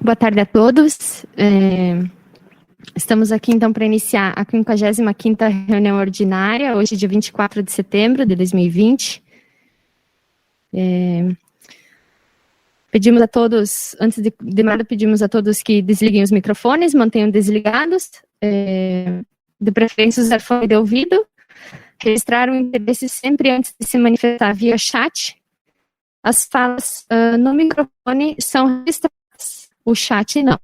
Boa tarde a todos. Estamos aqui, então, para iniciar a 55ª reunião ordinária, hoje, dia 24 de setembro de 2020. Pedimos a todos, antes de nada, pedimos a todos que desliguem os microfones, mantenham desligados, de preferência usar fone de ouvido, registrar o interesse sempre antes de se manifestar via chat. As falas no microfone são registradas, o chat não.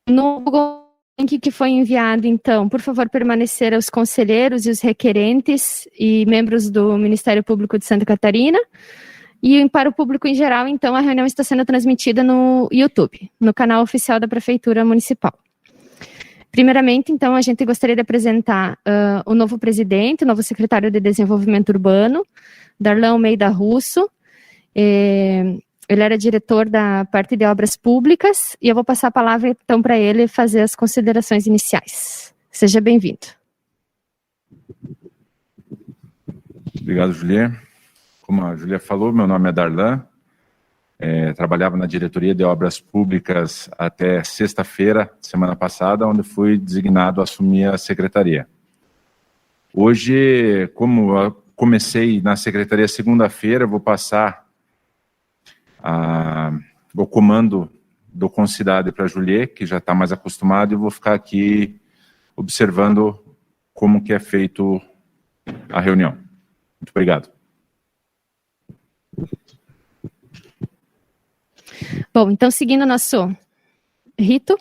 No Google Link que foi enviado, então, por favor, permanecer os conselheiros e os requerentes e membros do Ministério Público de Santa Catarina. E para o público em geral, então, a reunião está sendo transmitida no YouTube, no canal oficial da Prefeitura Municipal. Primeiramente, então, a gente gostaria de apresentar o novo presidente, o novo secretário de Desenvolvimento Urbano, Darlan Almeida Russo. Ele era diretor da parte de obras públicas e eu vou passar a palavra, então, para ele fazer as considerações iniciais. Seja bem-vindo. Obrigado, Julia. Como a Julia falou, meu nome é Darlan. Trabalhava na diretoria de obras públicas até sexta-feira, semana passada, onde fui designado a assumir a secretaria. Hoje, como eu comecei na secretaria segunda-feira, vou passar o comando do Concidade para a Juliet, que já está mais acostumado, e vou ficar aqui observando como que é feito a reunião. Muito obrigado. Bom, então, seguindo o nosso rito,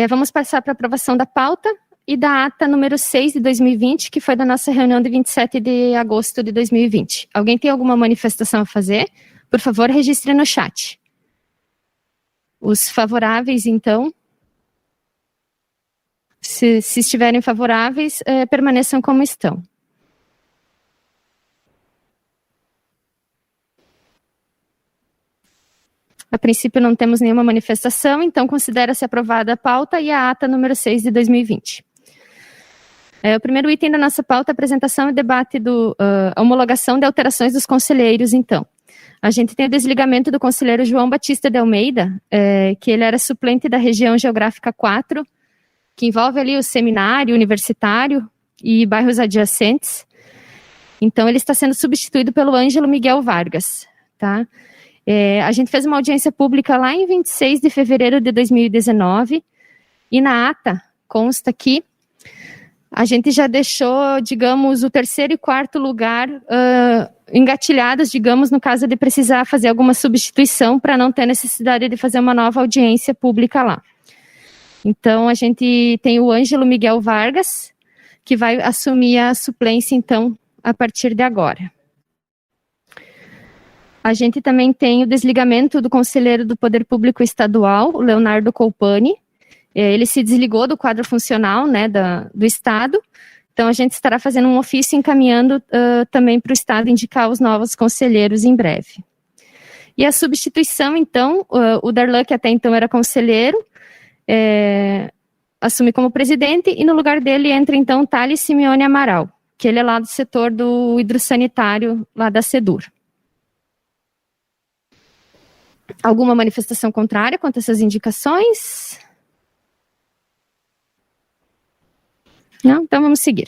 vamos passar para a aprovação da pauta e da ata número 6 de 2020, que foi da nossa reunião de 27 de agosto de 2020. Alguém tem alguma manifestação a fazer? Por favor, registre no chat. Os favoráveis, então, se estiverem favoráveis, permaneçam como estão. A princípio não temos nenhuma manifestação, então considera-se aprovada a pauta e a ata número 6 de 2020. O primeiro item da nossa pauta é a apresentação e debate a homologação de alterações dos conselheiros, então. A gente tem o desligamento do conselheiro João Batista de Almeida, que ele era suplente da região geográfica 4, que envolve ali o seminário universitário e bairros adjacentes. Então, ele está sendo substituído pelo Ângelo Miguel Vargas, tá? A gente fez uma audiência pública lá em 26 de fevereiro de 2019, e na ata consta que a gente já deixou, digamos, o terceiro e quarto lugar engatilhados, digamos, no caso de precisar fazer alguma substituição para não ter necessidade de fazer uma nova audiência pública lá. Então, a gente tem o Ângelo Miguel Vargas, que vai assumir a suplência, então, a partir de agora. A gente também tem o desligamento do conselheiro do Poder Público Estadual, o Leonardo Colpani. Ele se desligou do quadro funcional, né, do Estado. Então, a gente estará fazendo um ofício encaminhando também para o Estado indicar os novos conselheiros em breve. E a substituição, então, o Darlan, que até então era conselheiro, assume como presidente, e no lugar dele entra, então, Thales Simeone Amaral, que ele é lá do setor do hidrossanitário, lá da SEDUR. Alguma manifestação contrária quanto a essas indicações? Não? Então vamos seguir.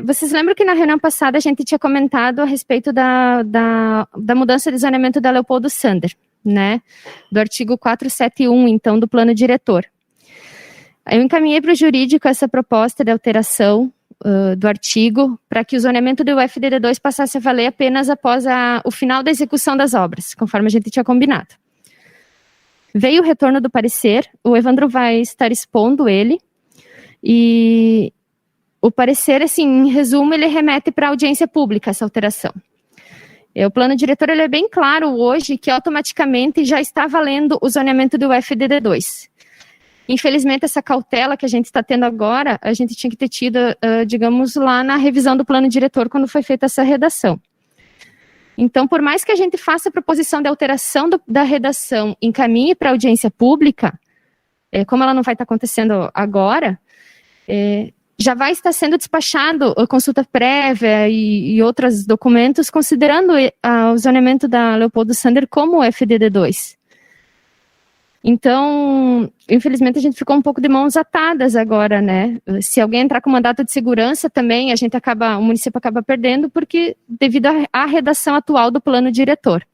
Vocês lembram que na reunião passada a gente tinha comentado a respeito da mudança de zoneamento da Leopoldo Sander, né? Do artigo 471, então, do plano diretor. Eu encaminhei para o jurídico essa proposta de alteração do artigo para que o zoneamento do UFDD2 passasse a valer apenas após o final da execução das obras, conforme a gente tinha combinado. Veio o retorno do parecer, o Evandro vai estar expondo ele, e o parecer, assim, em resumo, ele remete para a audiência pública, essa alteração. O plano diretor ele é bem claro hoje que automaticamente já está valendo o zoneamento do UFDD2. Infelizmente, essa cautela que a gente está tendo agora, a gente tinha que ter tido, digamos, lá na revisão do plano diretor, quando foi feita essa redação. Então, por mais que a gente faça a proposição de alteração da redação, encaminhe para a audiência pública, como ela não vai estar acontecendo agora, já vai estar sendo despachado a consulta prévia e outros documentos, considerando o zoneamento da Leopoldo Sander como FDD2. Então, infelizmente, a gente ficou um pouco de mãos atadas agora, né? Se alguém entrar com mandato de segurança também, o município acaba perdendo, porque devido à redação atual do plano diretor.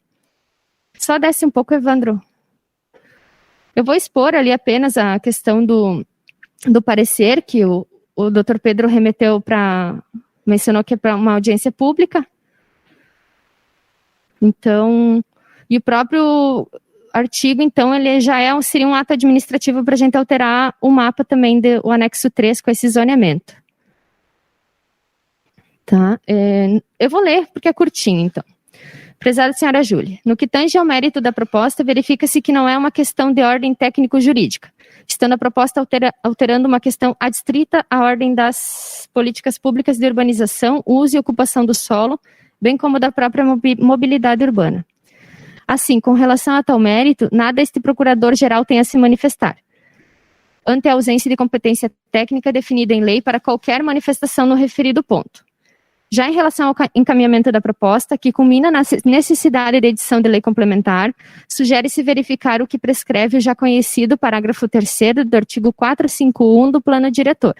Só desce um pouco, Evandro. Eu vou expor ali apenas a questão do parecer que o Dr. Pedro mencionou que é para uma audiência pública. Então, e o próprio artigo, então, ele já seria um ato administrativo para a gente alterar o mapa também, o anexo 3 com esse zoneamento. Tá? Eu vou ler, porque é curtinho, então. Prezada senhora Júlia, no que tange ao mérito da proposta, verifica-se que não é uma questão de ordem técnico-jurídica, estando a proposta alterando uma questão adstrita à ordem das políticas públicas de urbanização, uso e ocupação do solo, bem como da própria mobilidade urbana. Assim, com relação a tal mérito, nada este procurador-geral tem a se manifestar, ante a ausência de competência técnica definida em lei para qualquer manifestação no referido ponto. Já em relação ao encaminhamento da proposta, que culmina na necessidade de edição de lei complementar, sugere-se verificar o que prescreve o já conhecido parágrafo 3º do artigo 451 do Plano Diretor.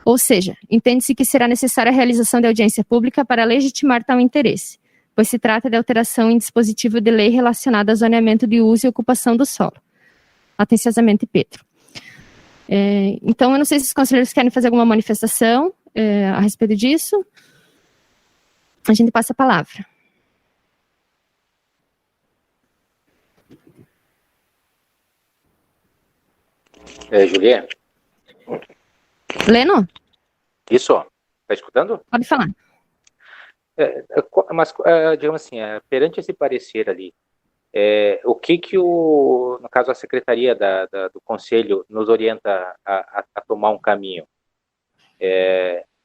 Ou seja, entende-se que será necessária a realização de audiência pública para legitimar tal interesse, pois se trata de alteração em dispositivo de lei relacionado a zoneamento de uso e ocupação do solo. Atenciosamente, Pedro. Então, eu não sei se os conselheiros querem fazer alguma manifestação a respeito disso. A gente passa a palavra. Juliana? Leno? Isso, está escutando? Pode falar. Mas, digamos assim, perante esse parecer ali, o que no caso, a Secretaria do Conselho nos orienta a tomar um caminho?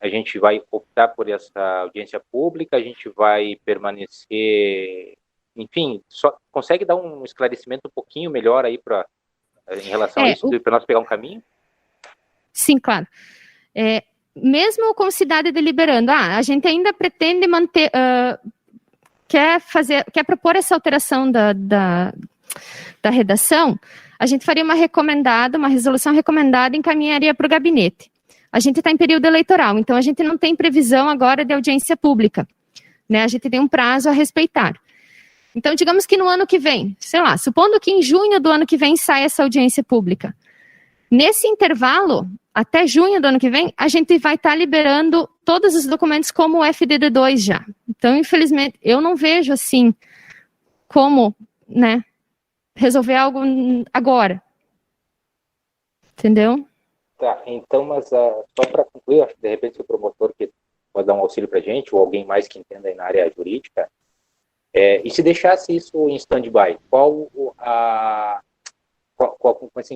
A gente vai optar por essa audiência pública, a gente vai permanecer, enfim, só consegue dar um esclarecimento um pouquinho melhor aí em relação a isso, para nós pegar um caminho? Sim, claro. Mesmo com cidade deliberando, a gente ainda pretende manter, quer propor essa alteração da redação, a gente faria uma resolução recomendada e encaminharia para o gabinete. A gente está em período eleitoral, então a gente não tem previsão agora de audiência pública, né? A gente tem um prazo a respeitar. Então, digamos que no ano que vem, sei lá, supondo que em junho do ano que vem saia essa audiência pública. Nesse intervalo, até junho do ano que vem, a gente vai estar liberando todos os documentos como o FDD2 já. Então, infelizmente, eu não vejo assim como, né, resolver algo agora. Entendeu? Tá, então, mas só para concluir, acho que de repente o promotor que pode dar um auxílio para a gente, ou alguém mais que entenda aí na área jurídica, e se deixasse isso em stand-by, qual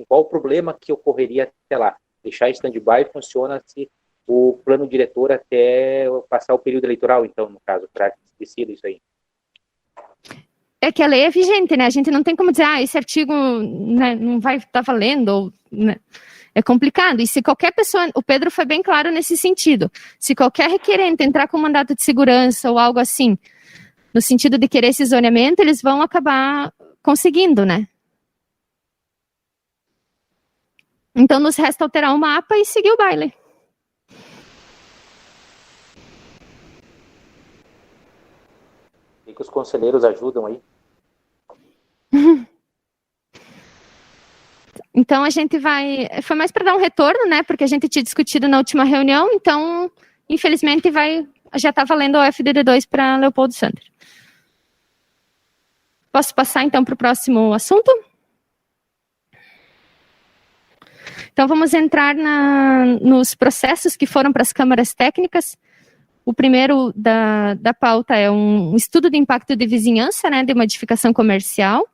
o problema que ocorreria até lá? Deixar em stand-by funciona se o plano diretor até passar o período eleitoral, então, no caso, para que se decida isso aí. É que a lei é vigente, né? A gente não tem como dizer, esse artigo, né, não vai estar valendo, ou, né? É complicado, e se qualquer pessoa, o Pedro foi bem claro nesse sentido, se qualquer requerente entrar com mandato de segurança ou algo assim, no sentido de querer esse zoneamento, eles vão acabar conseguindo, né? Então nos resta alterar o mapa e seguir o baile. E que os conselheiros ajudam aí. Então a gente foi mais para dar um retorno, né, porque a gente tinha discutido na última reunião, então infelizmente já está valendo o FDD2 para Leopoldo Sander. Posso passar então para o próximo assunto? Então vamos entrar nos processos que foram para as câmaras técnicas. O primeiro da pauta é um estudo de impacto de vizinhança, né, de modificação comercial.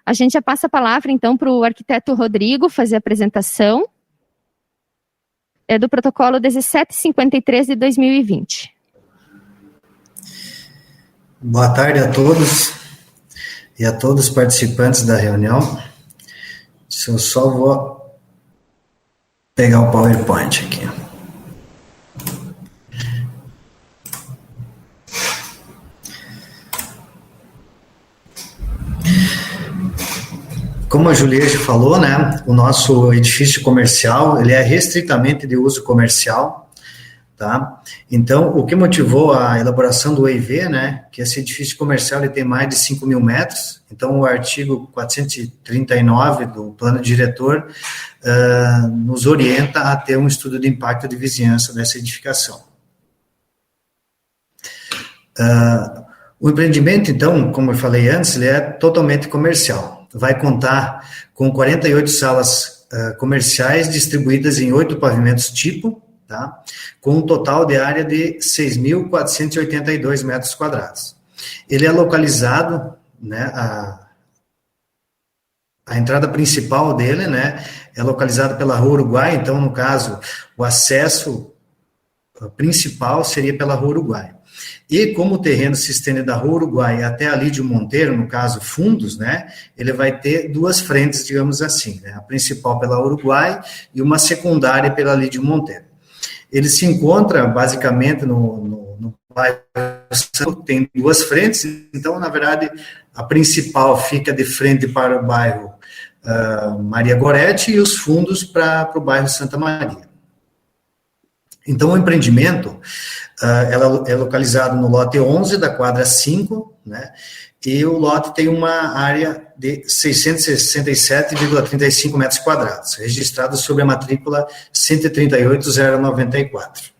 A gente já passa a palavra, então, para o arquiteto Rodrigo fazer a apresentação. É do protocolo 1753 de 2020. Boa tarde a todos e a todos os participantes da reunião. Eu só vou pegar o PowerPoint aqui. Como a Juliette falou, né, o nosso edifício comercial, ele é restritamente de uso comercial, tá? Então, o que motivou a elaboração do EIV, né, que esse edifício comercial ele tem mais de 5.000 metros, então o artigo 439 do plano diretor nos orienta a ter um estudo de impacto de vizinhança dessa edificação. O empreendimento, então, como eu falei antes, ele é totalmente comercial. Vai contar com 48 salas comerciais distribuídas em 8 pavimentos tipo, tá? Com um total de área de 6.482 metros quadrados. Ele é localizado, né, a entrada principal dele, né, é localizada pela Rua Uruguai, então, no caso, o acesso principal seria pela Rua Uruguai. E como o terreno se estende da Rua Uruguai até a Lídio Monteiro, no caso, fundos, né, ele vai ter duas frentes, digamos assim, né, a principal pela Uruguai e uma secundária pela Lídio Monteiro. Ele se encontra, basicamente, no bairro, tem duas frentes, então, na verdade, a principal fica de frente para o bairro Maria Goretti e os fundos para o bairro Santa Maria. Então, o empreendimento é localizado no lote 11 da quadra 5, né, e o lote tem uma área de 667,35 metros quadrados, registrado sob a matrícula 138094.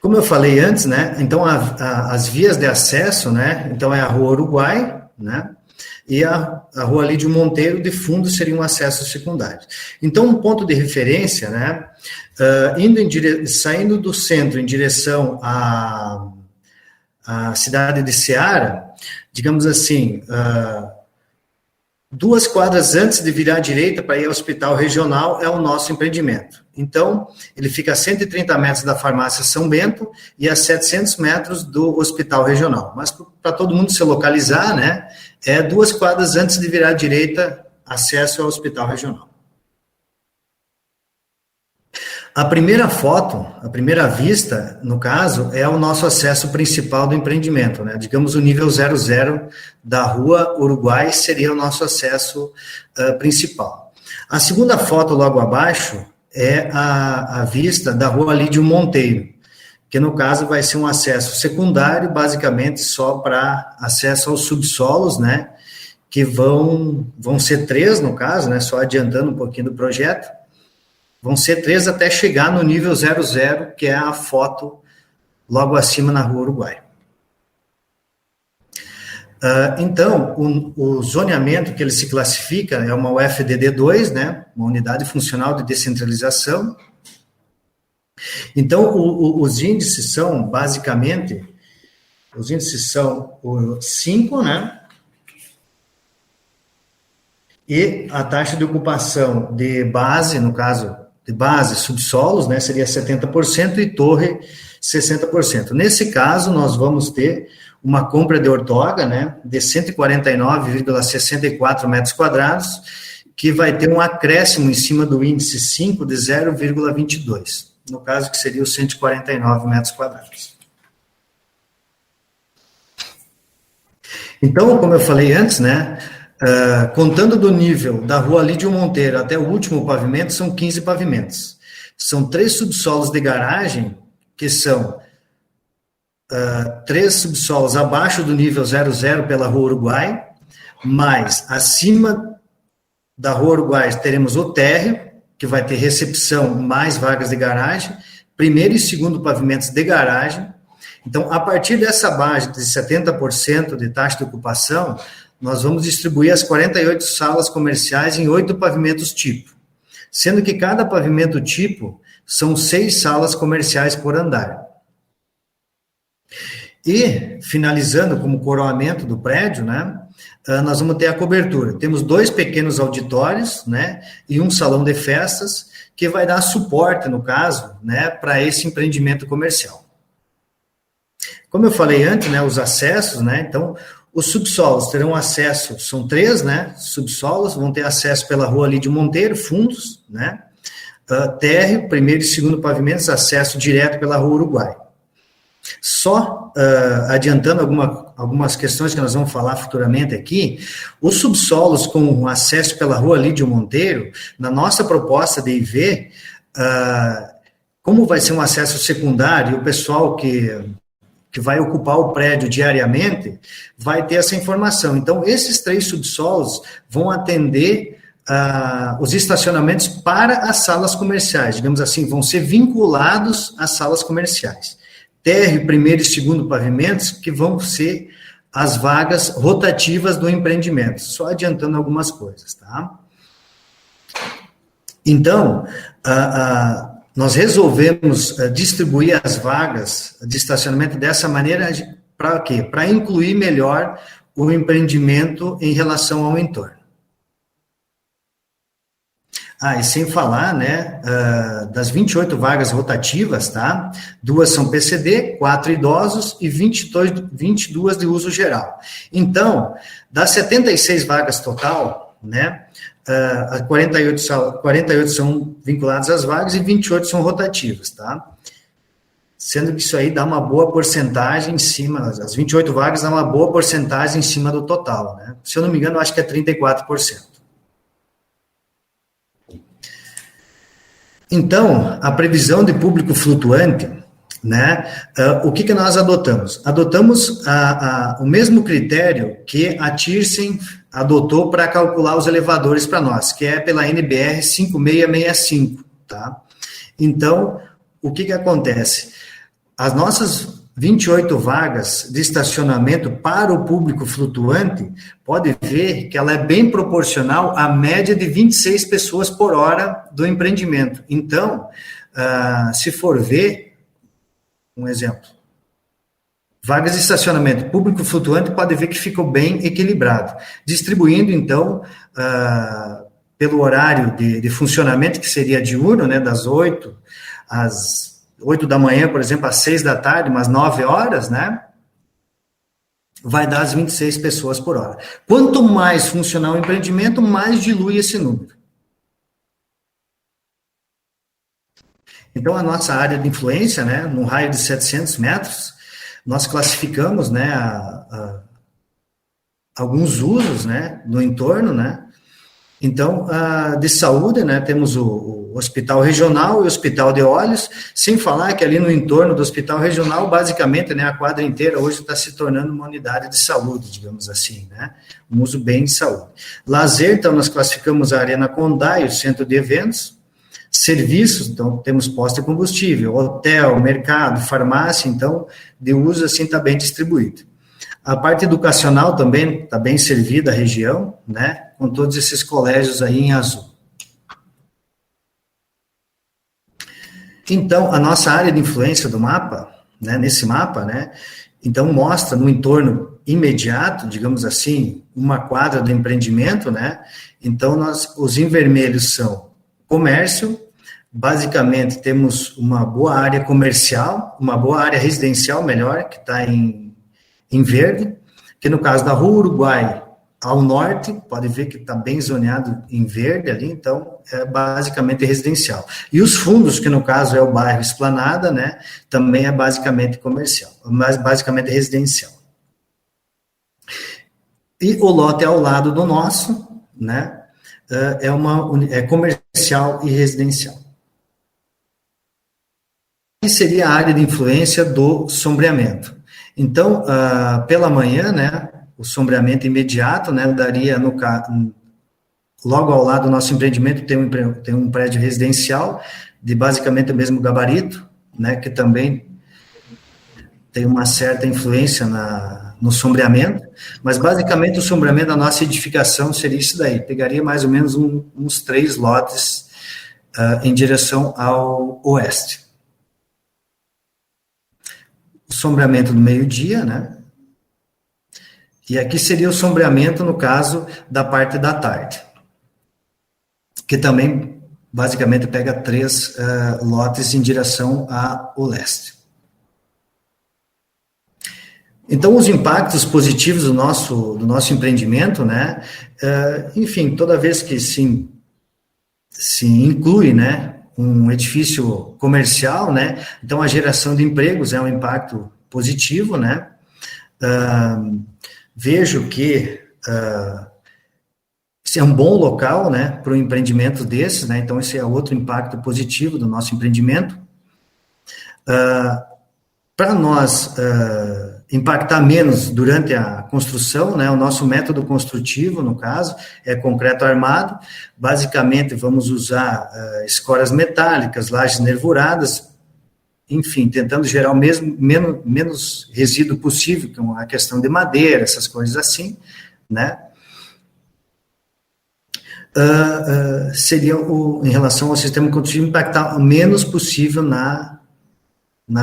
Como eu falei antes, né, então as vias de acesso, né, então é a Rua Uruguai, né, e a Rua Lídio Monteiro, de fundo, seria um acesso secundário. Então, um ponto de referência, né, saindo do centro em direção à cidade de Ceará, digamos assim, 2 quadras antes de virar à direita para ir ao hospital regional é o nosso empreendimento. Então, ele fica a 130 metros da farmácia São Bento e a 700 metros do hospital regional. Mas para todo mundo se localizar, né, é 2 quadras antes de virar à direita, acesso ao hospital regional. A primeira foto, a primeira vista, no caso, é o nosso acesso principal do empreendimento, né? Digamos, o nível 00 da Rua Uruguai seria o nosso acesso principal. A segunda foto, logo abaixo, é a vista da Rua Lídio Monteiro, que, no caso, vai ser um acesso secundário, basicamente só para acesso aos subsolos, né? Que vão ser 3, no caso, né? Só adiantando um pouquinho do projeto. Vão ser 3 até chegar no nível 00, que é a foto logo acima na Rua Uruguai. Então, o zoneamento que ele se classifica é uma UFDD2, né, uma unidade funcional de descentralização. Então, os índices são, basicamente, o 5, né, e a taxa de ocupação de base, no caso, de base, subsolos, né, seria 70% e torre 60%. Nesse caso, nós vamos ter uma compra de ortoga, né, de 149,64 metros quadrados, que vai ter um acréscimo em cima do índice 5 de 0,22, no caso que seria os 149 metros quadrados. Então, como eu falei antes, né, contando do nível da Rua Lídio Monteiro até o último pavimento, são 15 pavimentos. São 3 subsolos de garagem, que são 3 subsolos abaixo do nível 00 pela Rua Uruguai, mas acima da Rua Uruguai teremos o térreo, que vai ter recepção mais vagas de garagem, primeiro e segundo pavimentos de garagem. Então, a partir dessa base de 70% de taxa de ocupação, nós vamos distribuir as 48 salas comerciais em 8 pavimentos tipo, sendo que cada pavimento tipo são 6 salas comerciais por andar. E, finalizando como coroamento do prédio, né, nós vamos ter a cobertura. Temos 2 pequenos auditórios, né, e um salão de festas, que vai dar suporte, no caso, né, para esse empreendimento comercial. Como eu falei antes, né, os acessos, né, então, os subsolos terão acesso, são 3, né, subsolos, vão ter acesso pela Rua Lídio Monteiro, fundos, né, térreo, primeiro e segundo pavimentos, acesso direto pela Rua Uruguai. Só adiantando algumas questões que nós vamos falar futuramente aqui, os subsolos com acesso pela rua Lídio Monteiro, na nossa proposta de IV, como vai ser um acesso secundário, o pessoal que vai ocupar o prédio diariamente vai ter essa informação. Então, esses 3 subsolos vão atender os estacionamentos para as salas comerciais, digamos assim, vão ser vinculados às salas comerciais. Térreo, primeiro e segundo pavimentos, que vão ser as vagas rotativas do empreendimento, só adiantando algumas coisas, tá? Então, nós resolvemos distribuir as vagas de estacionamento dessa maneira, para quê? Para incluir melhor o empreendimento em relação ao entorno. E sem falar, né, das 28 vagas rotativas, tá? 2 são PCD, 4 idosos e 22 de uso geral. Então, das 76 vagas total, né, 48 são vinculadas às vagas e 28 são rotativas, tá? Sendo que isso aí dá uma boa porcentagem em cima, as 28 vagas dá uma boa porcentagem em cima do total, né? Se eu não me engano, eu acho que é 34%. Então, a previsão de público flutuante, né, o que nós adotamos? Adotamos o mesmo critério que a Thyrsen adotou para calcular os elevadores para nós, que é pela NBR 5665, tá? Então, o que acontece? As nossas 28 vagas de estacionamento para o público flutuante, pode ver que ela é bem proporcional à média de 26 pessoas por hora do empreendimento. Então, se for ver, um exemplo, vagas de estacionamento público flutuante, pode ver que ficou bem equilibrado. Distribuindo, então, pelo horário de funcionamento, que seria diurno, né, das 8 às 8 da manhã, por exemplo, às 6 da tarde, umas 9 horas, né? Vai dar as 26 pessoas por hora. Quanto mais funcional o empreendimento, mais dilui esse número. Então, a nossa área de influência, né, num raio de 700 metros, nós classificamos, né, alguns usos, né, no entorno, né? Então, de saúde, né, temos o hospital regional e o hospital de olhos, sem falar que ali no entorno do hospital regional, basicamente, né, a quadra inteira hoje está se tornando uma unidade de saúde, digamos assim, né, um uso bem de saúde. Lazer, então, nós classificamos a Arena Condai, o centro de eventos. Serviços, então, temos posto de combustível, hotel, mercado, farmácia, então, de uso, assim, está bem distribuído. A parte educacional também está bem servida a região, né, com todos esses colégios aí em azul. Então, a nossa área de influência do mapa, né, nesse mapa, né, então mostra no entorno imediato, digamos assim, uma quadra do empreendimento, né, então os em vermelho são comércio, basicamente temos uma boa área comercial, uma boa área residencial, melhor, que está em verde, que no caso da Rua Uruguai, ao norte, pode ver que está bem zoneado em verde ali, então é basicamente residencial. E os fundos, que no caso é o bairro Esplanada, né, também é basicamente comercial, mas basicamente residencial. E o lote ao lado do nosso, né, é comercial e residencial. E seria a área de influência do sombreamento. Então, pela manhã, né, o sombreamento imediato, né, daria, logo ao lado do nosso empreendimento, tem um prédio residencial, de basicamente o mesmo gabarito, né, que também tem uma certa influência no sombreamento, mas basicamente o sombreamento da nossa edificação seria isso daí, pegaria mais ou menos uns 3 lotes em direção ao oeste. O sombreamento do meio-dia, né? E aqui seria o sombreamento, no caso, da parte da tarde, que também, basicamente, pega 3 lotes em direção ao leste. Então, os impactos positivos do nosso empreendimento, né? Enfim, toda vez que se inclui, né, um edifício comercial, né? Então, a geração de empregos é um impacto positivo, né? Vejo que esse é um bom local, né, para um empreendimento desses, né? Então, esse é outro impacto positivo do nosso empreendimento. Para nós impactar menos durante a construção, né, o nosso método construtivo, no caso, é concreto armado. Basicamente, vamos usar escoras metálicas, lajes nervuradas, enfim, tentando gerar o menos resíduo possível, com a questão de madeira, essas coisas assim, né? Seria, em relação ao sistema construtivo, impactar o menos possível na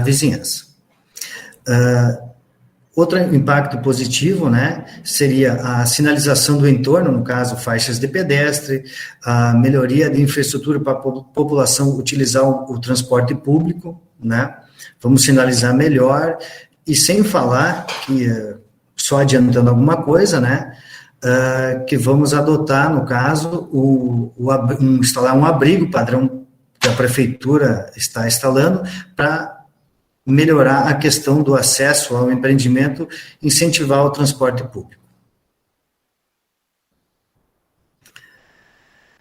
vizinhança. Outro impacto positivo, né, seria a sinalização do entorno, no caso, faixas de pedestre, a melhoria de infraestrutura para a população utilizar o transporte público, né, vamos sinalizar melhor, e sem falar que, só adiantando alguma coisa, né, que vamos adotar, no caso, instalar um abrigo padrão que a prefeitura está instalando para melhorar a questão do acesso ao empreendimento, incentivar o transporte público.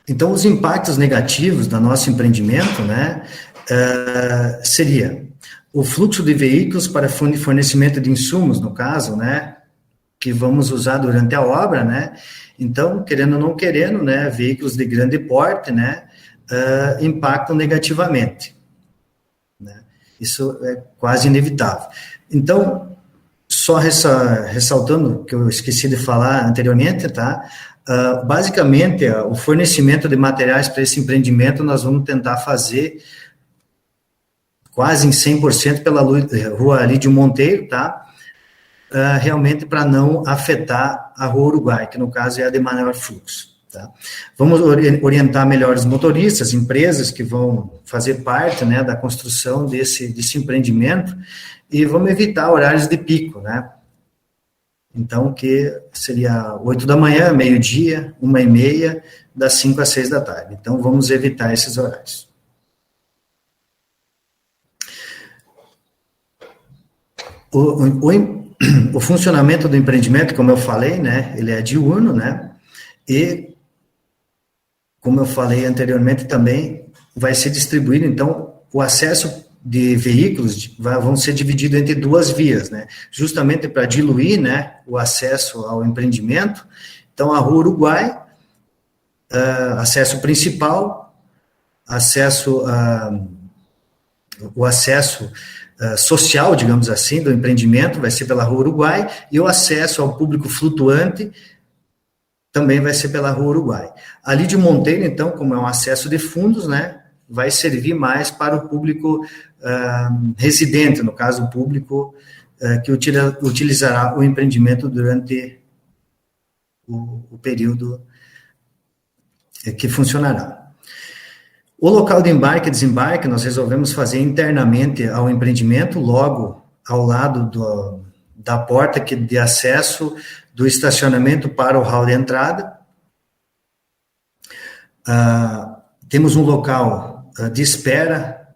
Então, os impactos negativos do nosso empreendimento, né, seria o fluxo de veículos para fornecimento de insumos, no caso, né, que vamos usar durante a obra, né, então, querendo ou não querendo, né, veículos de grande porte, né, impactam negativamente. Isso é quase inevitável. Então, só ressaltando, que eu esqueci de falar anteriormente, tá? Basicamente, o fornecimento de materiais para esse empreendimento, nós vamos tentar fazer quase em 100% pela rua Lídio Monteiro, tá? Realmente para não afetar a rua Uruguai, que no caso é a de maior fluxo. Tá? Vamos orientar melhor os motoristas, empresas que vão fazer parte, né, da construção desse empreendimento, e vamos evitar horários de pico, né? Então, que seria 8 da manhã, meio-dia, 1h30, das 5 às 6 da tarde. Então, vamos evitar esses horários. O funcionamento do empreendimento, como eu falei, né, ele é diurno, né, e como eu falei anteriormente também, vai ser distribuído, então, o acesso de veículos vão ser divididos entre duas vias, né, justamente para diluir, né, o acesso ao empreendimento. Então, a Rua Uruguai, acesso principal, o acesso social, digamos assim, do empreendimento vai ser pela Rua Uruguai, e o acesso ao público flutuante também vai ser pela Rua Uruguai. Ali de Monteiro, então, como é um acesso de fundos, né, vai servir mais para o público residente, no caso, o público que utilizará o empreendimento durante o período que funcionará. O local de embarque e desembarque, nós resolvemos fazer internamente ao empreendimento, logo ao lado da porta de acesso do estacionamento para o hall de entrada. Temos um local de espera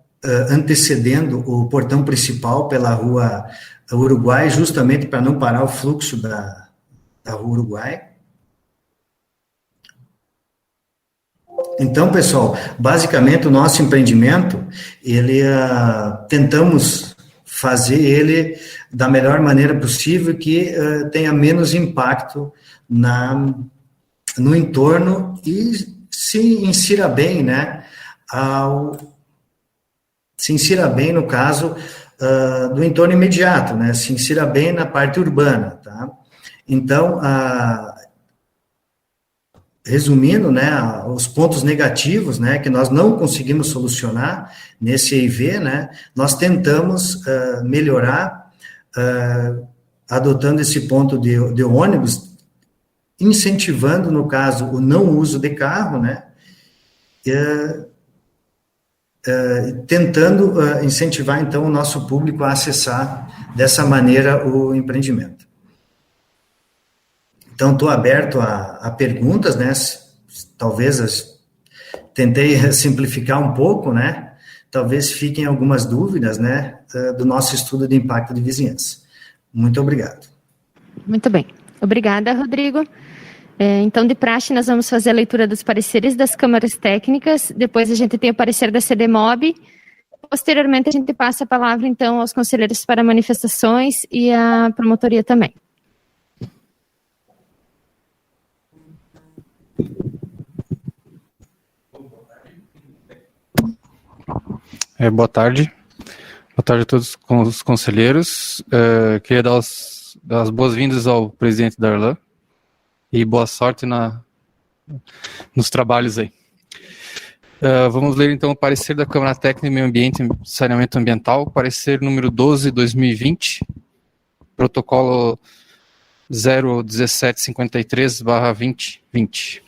antecedendo o portão principal pela Rua Uruguai, justamente para não parar o fluxo da Rua Uruguai. Então, pessoal, basicamente o nosso empreendimento, ele tentamos fazer ele da melhor maneira possível, que tenha menos impacto no entorno e se insira bem, né, se insira bem no caso do entorno imediato, né, se insira bem na parte urbana, tá? Então, resumindo, né, os pontos negativos, né, que nós não conseguimos solucionar nesse EIV, né, nós tentamos melhorar, adotando esse ponto de ônibus, incentivando, no caso, o não uso de carro, né, tentando incentivar, então, o nosso público a acessar dessa maneira o empreendimento. Então, estou aberto a perguntas, né, talvez tentei simplificar um pouco, né, talvez fiquem algumas dúvidas, né, do nosso estudo de impacto de vizinhança. Muito obrigado. Muito bem. Obrigada, Rodrigo. Então, de praxe, nós vamos fazer a leitura dos pareceres das câmaras técnicas, depois a gente tem o parecer da CDMOB, posteriormente a gente passa a palavra, então, aos conselheiros para manifestações e à promotoria também. Boa tarde. Boa tarde a todos os conselheiros. Queria dar as boas-vindas ao presidente Darlan e boa sorte nos trabalhos aí. Vamos ler então o parecer da Câmara Técnica de Meio Ambiente e Saneamento Ambiental, parecer número 12/2020, protocolo 01753/2020.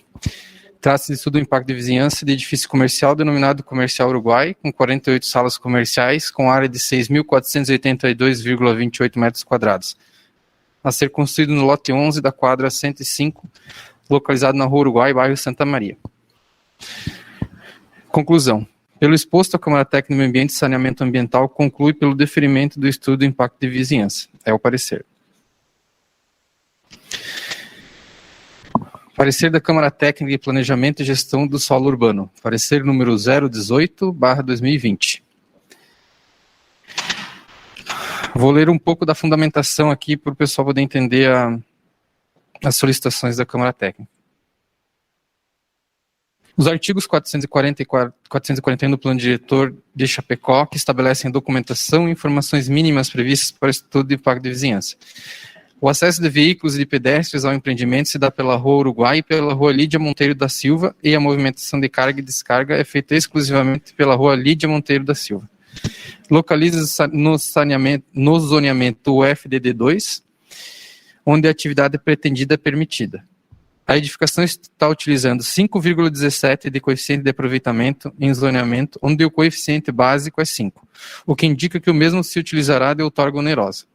Trata-se de estudo do impacto de vizinhança de edifício comercial denominado Comercial Uruguai, com 48 salas comerciais, com área de 6.482,28 metros quadrados, a ser construído no lote 11 da quadra 105, localizado na Rua Uruguai, bairro Santa Maria. Conclusão. Pelo exposto, a Câmara Técnica do Meio Ambiente e Saneamento Ambiental conclui pelo deferimento do estudo do impacto de vizinhança. É o parecer. Parecer da Câmara Técnica de Planejamento e Gestão do Solo Urbano. Parecer número 018/2020. Vou ler um pouco da fundamentação aqui para o pessoal poder entender as solicitações da Câmara Técnica. Os artigos 440 e 441 do Plano Diretor de Chapecó, que estabelecem a documentação e informações mínimas previstas para o estudo de impacto de vizinhança. O acesso de veículos e de pedestres ao empreendimento se dá pela Rua Uruguai e pela Rua Lídia Monteiro da Silva, e a movimentação de carga e descarga é feita exclusivamente pela Rua Lídia Monteiro da Silva. Localiza no zoneamento UFDD2, onde a atividade pretendida é permitida. A edificação está utilizando 5,17 de coeficiente de aproveitamento em zoneamento, onde o coeficiente básico é 5, o que indica que o mesmo se utilizará de outorga onerosa.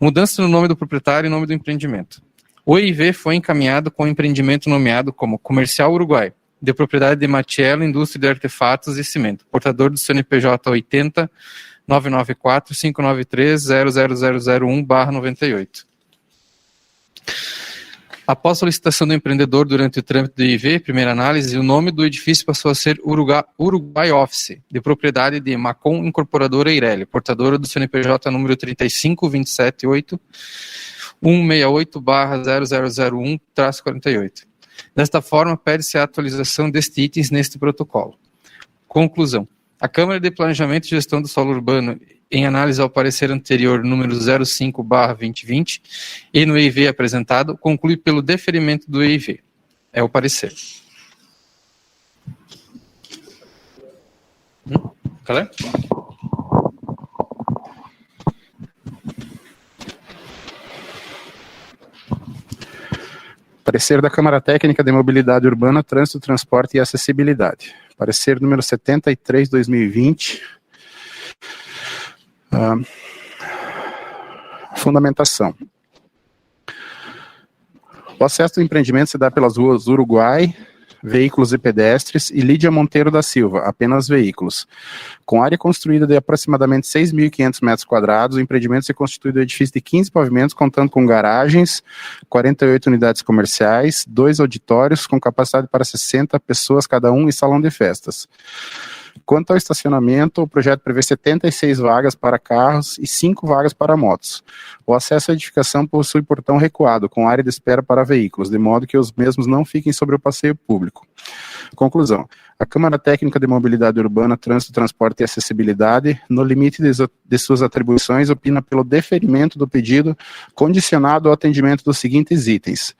Mudança no nome do proprietário e nome do empreendimento. O EIV foi encaminhado com o empreendimento nomeado como Comercial Uruguai, de propriedade de Matiello Indústria de Artefatos e Cimento, portador do CNPJ 80 994 593 00001/98. Após solicitação do empreendedor durante o trâmite do EIV, primeira análise, o nome do edifício passou a ser Uruguai Office, de propriedade de Macon Incorporadora Eireli, portadora do CNPJ número 35278 168/0001-48. Desta forma, pede-se a atualização destes itens neste protocolo. Conclusão. A Câmara de Planejamento e Gestão do Solo Urbano, em análise ao parecer anterior número 05/2020 e no EIV apresentado, conclui pelo deferimento do EIV. É o parecer. Cadê? Parecer da Câmara Técnica de Mobilidade Urbana, Trânsito, Transporte e Acessibilidade. Parecer número 73/2020. Fundamentação. O acesso do empreendimento se dá pelas ruas Uruguai, veículos e pedestres, e Lídia Monteiro da Silva, apenas veículos. Com área construída de aproximadamente 6.500 metros quadrados, o empreendimento se constitui de edifício de 15 pavimentos, contando com garagens, 48 unidades comerciais, 2 auditórios com capacidade para 60 pessoas cada um e salão de festas. Quanto ao estacionamento, o projeto prevê 76 vagas para carros e 5 vagas para motos. O acesso à edificação possui portão recuado, com área de espera para veículos, de modo que os mesmos não fiquem sobre o passeio público. Conclusão. A Câmara Técnica de Mobilidade Urbana, Trânsito, Transporte e Acessibilidade, no limite de suas atribuições, opina pelo deferimento do pedido, condicionado ao atendimento dos seguintes itens.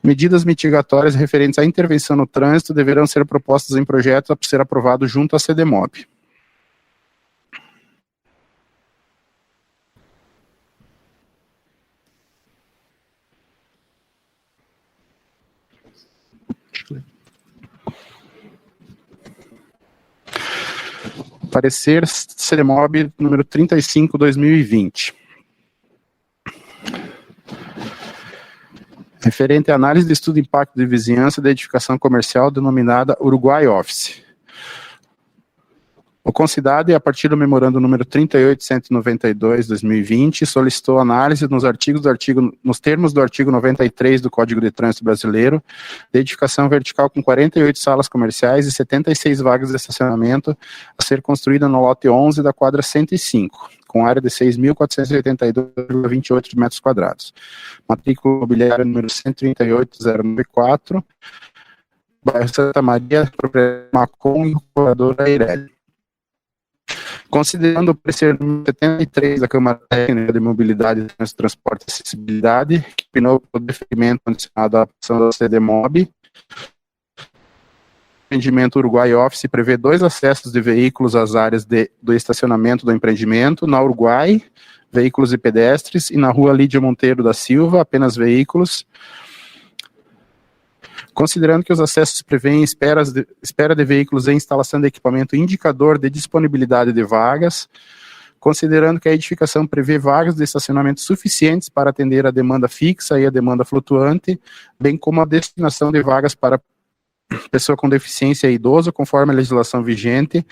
Medidas mitigatórias referentes à intervenção no trânsito deverão ser propostas em projeto a ser aprovado junto à CDMOB. Parecer CDMOB número 35/2020. Referente à análise de estudo de impacto de vizinhança da edificação comercial denominada Uruguai Office. O Concidade, a partir do memorando número 38.192/2020, solicitou análise nos termos do artigo 93 do Código de Trânsito Brasileiro, de edificação vertical com 48 salas comerciais e 76 vagas de estacionamento a ser construída no lote 11 da quadra 105, com área de 6.482,28 metros quadrados. Matrícula imobiliária número 138094, bairro Santa Maria, propriedade Macon e curadora Eireli. Considerando o parecer número 73 da Câmara Técnica de Mobilidade, Transporte e Acessibilidade, que opinou pelo deferimento condicionado à ação da CDMOB, o empreendimento Uruguai Office prevê 2 acessos de veículos às áreas do estacionamento do empreendimento, na Uruguai, veículos e pedestres, e na rua Lídia Monteiro da Silva, apenas veículos. Considerando que os acessos prevêem espera de veículos em instalação de equipamento indicador de disponibilidade de vagas, considerando que a edificação prevê vagas de estacionamento suficientes para atender a demanda fixa e a demanda flutuante, bem como a destinação de vagas para pessoa com deficiência e idoso, conforme a legislação vigente,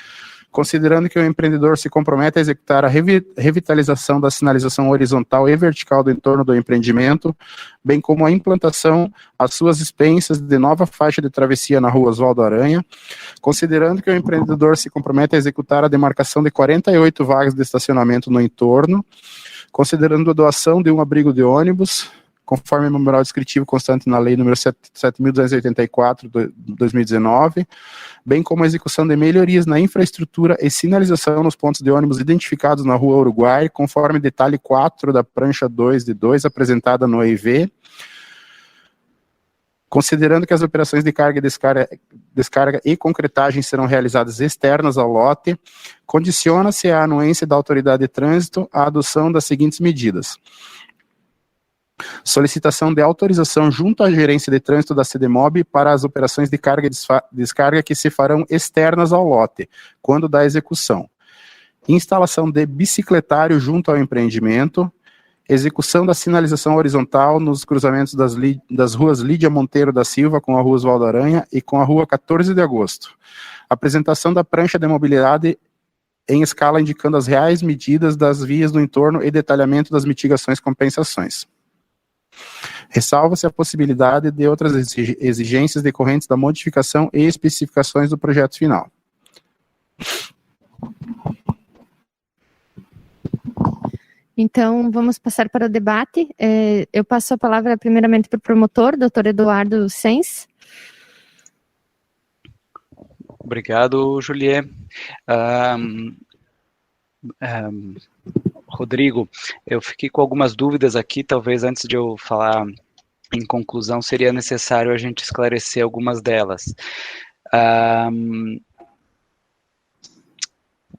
considerando que o empreendedor se compromete a executar a revitalização da sinalização horizontal e vertical do entorno do empreendimento, bem como a implantação às suas expensas de nova faixa de travessia na rua Oswaldo Aranha, considerando que o empreendedor se compromete a executar a demarcação de 48 vagas de estacionamento no entorno, considerando a doação de um abrigo de ônibus, conforme o memorial descritivo constante na Lei nº 7.284, de 2019, bem como a execução de melhorias na infraestrutura e sinalização nos pontos de ônibus identificados na Rua Uruguai, conforme detalhe 4 da prancha 2 de 2, apresentada no EIV, considerando que as operações de carga e descarga e concretagem serão realizadas externas ao lote, condiciona-se a anuência da Autoridade de Trânsito à adoção das seguintes medidas: solicitação de autorização junto à gerência de trânsito da CDMOB para as operações de carga e descarga que se farão externas ao lote, quando da execução. Instalação de bicicletário junto ao empreendimento. Execução da sinalização horizontal nos cruzamentos das ruas Lídia Monteiro da Silva com a rua Oswaldo Aranha e com a rua 14 de agosto. Apresentação da prancha de mobilidade em escala indicando as reais medidas das vias do entorno e detalhamento das mitigações e compensações. Ressalva-se a possibilidade de outras exigências decorrentes da modificação e especificações do projeto final. Então, vamos passar para o debate. Eu passo a palavra primeiramente para o promotor, doutor Eduardo Sens. Obrigado, Juliet. Rodrigo, eu fiquei com algumas dúvidas aqui, talvez antes de eu falar em conclusão, seria necessário a gente esclarecer algumas delas.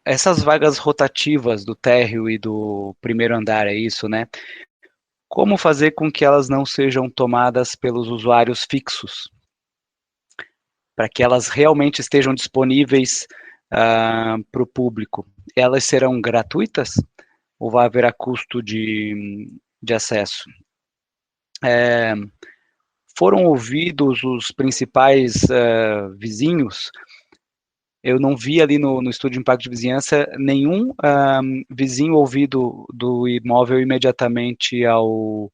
Essas vagas rotativas do térreo e do primeiro andar, é isso, né? Como fazer com que elas não sejam tomadas pelos usuários fixos? Para que elas realmente estejam disponíveis para o público. Elas serão gratuitas? Ou vai haver custo de acesso? Foram ouvidos os principais vizinhos? Eu não vi ali no estudo de impacto de vizinhança nenhum vizinho ouvido do imóvel imediatamente ao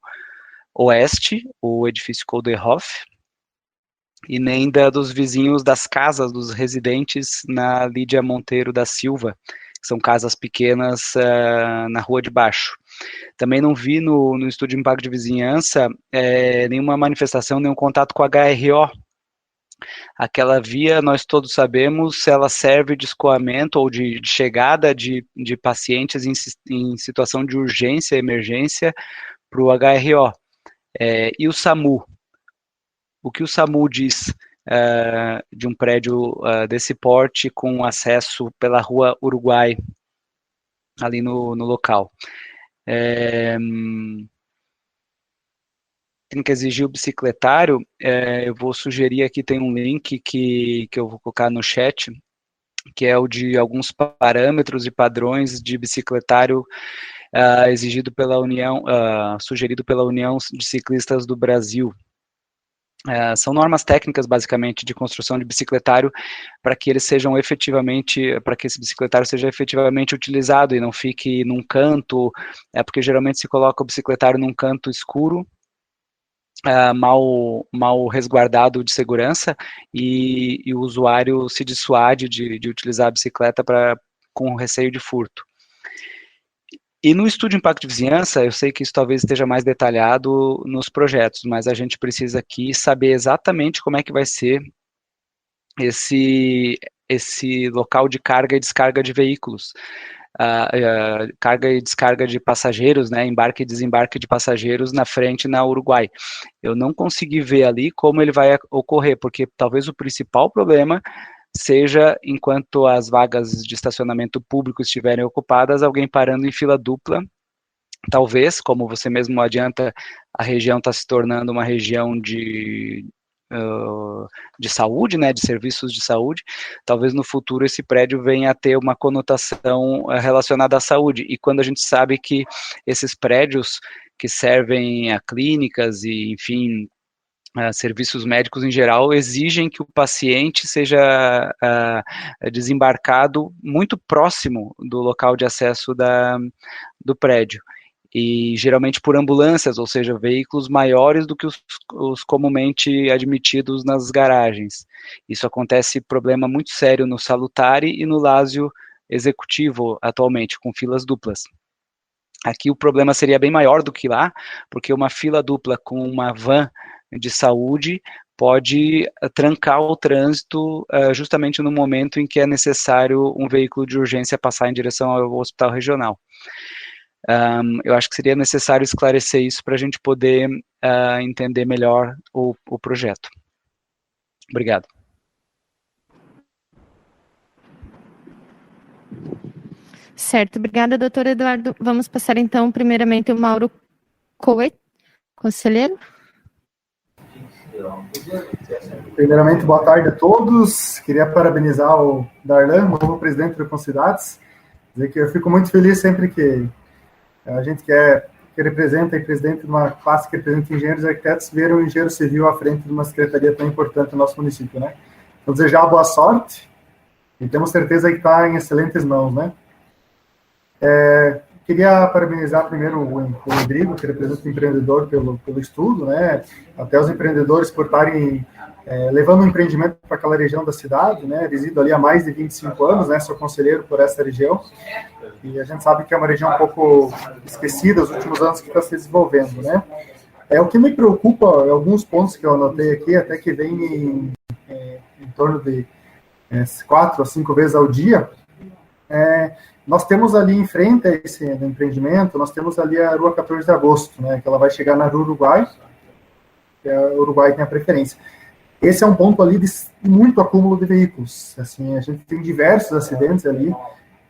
oeste, o edifício Kolderhof, e nem dos vizinhos das casas dos residentes na Lídia Monteiro da Silva, que são casas pequenas na rua de baixo. Também não vi no estudo de impacto de vizinhança nenhuma manifestação, nenhum contato com a HRO. Aquela via, nós todos sabemos, ela serve de escoamento ou de chegada de pacientes em situação de urgência, emergência, para o HRO. E o SAMU? O que o SAMU diz de um prédio desse porte com acesso pela rua Uruguai, ali no local? Tem que exigir o bicicletário. Eu vou sugerir aqui, tem um link que eu vou colocar no chat, que é o de alguns parâmetros e padrões de bicicletário exigido pela União, sugerido pela União de Ciclistas do Brasil. São normas técnicas, basicamente, de construção de bicicletário, para que eles sejam efetivamente, para que esse bicicletário seja efetivamente utilizado e não fique num canto, porque geralmente se coloca o bicicletário num canto escuro, mal resguardado de segurança, e o usuário se dissuade de utilizar a bicicleta com receio de furto. E no estudo de impacto de vizinhança, eu sei que isso talvez esteja mais detalhado nos projetos, mas a gente precisa aqui saber exatamente como é que vai ser esse local de carga e descarga de veículos, carga e descarga de passageiros, né, embarque e desembarque de passageiros na frente na Uruguai. Eu não consegui ver ali como ele vai ocorrer, porque talvez o principal problema seja, enquanto as vagas de estacionamento público estiverem ocupadas, alguém parando em fila dupla. Talvez, como você mesmo adianta, a região está se tornando uma região de saúde, né, de serviços de saúde. Talvez no futuro esse prédio venha a ter uma conotação relacionada à saúde, e quando a gente sabe que esses prédios que servem a clínicas e, enfim, serviços médicos em geral, exigem que o paciente seja desembarcado muito próximo do local de acesso do prédio, e geralmente por ambulâncias, ou seja, veículos maiores do que os comumente admitidos nas garagens. Isso acontece problema muito sério no Salutare e no Lázio Executivo atualmente, com filas duplas. Aqui o problema seria bem maior do que lá, porque uma fila dupla com uma van de saúde pode trancar o trânsito justamente no momento em que é necessário um veículo de urgência passar em direção ao hospital regional. Eu acho que seria necessário esclarecer isso para a gente poder entender melhor o projeto. Obrigado. Certo, obrigada, doutor Eduardo. Vamos passar então, primeiramente, o Mauro Coet, conselheiro. Primeiramente, boa tarde a todos. Queria parabenizar o Darlan, novo presidente do Concidades. Dizer que eu fico muito feliz sempre que a gente que representa e presidente de uma classe que representa engenheiros e arquitetos, ver um engenheiro civil à frente de uma secretaria tão importante no nosso município, né? Então, desejar boa sorte e temos certeza que está em excelentes mãos, né? Queria parabenizar primeiro o Rodrigo, que representa o empreendedor pelo estudo, né? Até os empreendedores por estarem levando o empreendimento para aquela região da cidade, né? Resido ali há mais de 25 anos, né? Sou conselheiro por essa região. E a gente sabe que é uma região um pouco esquecida nos últimos anos que está se desenvolvendo, né? O que me preocupa, alguns pontos que eu anotei aqui, até que vem em torno de 4 a 5 vezes ao dia, nós temos ali em frente a esse empreendimento, nós temos ali a Rua 14 de Agosto, né, que ela vai chegar na Rua Uruguai, que o Uruguai tem a preferência. Esse é um ponto ali de muito acúmulo de veículos, assim, a gente tem diversos acidentes ali,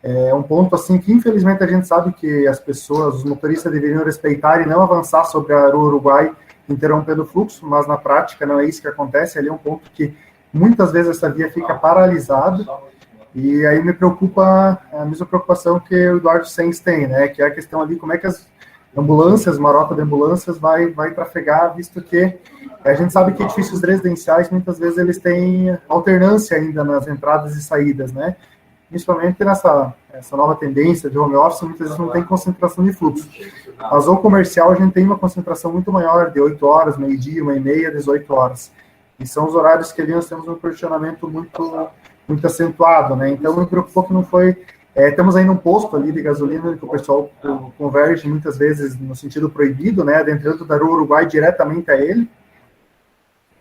é um ponto assim que infelizmente a gente sabe que as pessoas, os motoristas deveriam respeitar e não avançar sobre a Rua Uruguai interrompendo o fluxo, mas na prática não é isso que acontece, ali é um ponto que muitas vezes essa via fica paralisada. E aí me preocupa a mesma preocupação que o Eduardo Sens tem, né? Que é a questão ali, como é que as ambulâncias, marota de ambulâncias vai trafegar, visto que a gente sabe que edifícios residenciais, muitas vezes eles têm alternância ainda nas entradas e saídas, né? Principalmente essa nova tendência de home office, muitas vezes não tem concentração de fluxo. Mas o comercial a gente tem uma concentração muito maior, de 8 horas, meio-dia, 1h30, 18 horas. E são os horários que ali nós temos um congestionamento muito acentuado, né? Então, me preocupou que não foi... temos ainda um posto ali de gasolina que o pessoal converge muitas vezes no sentido proibido, né? Dentro da Rua Uruguai, diretamente a ele.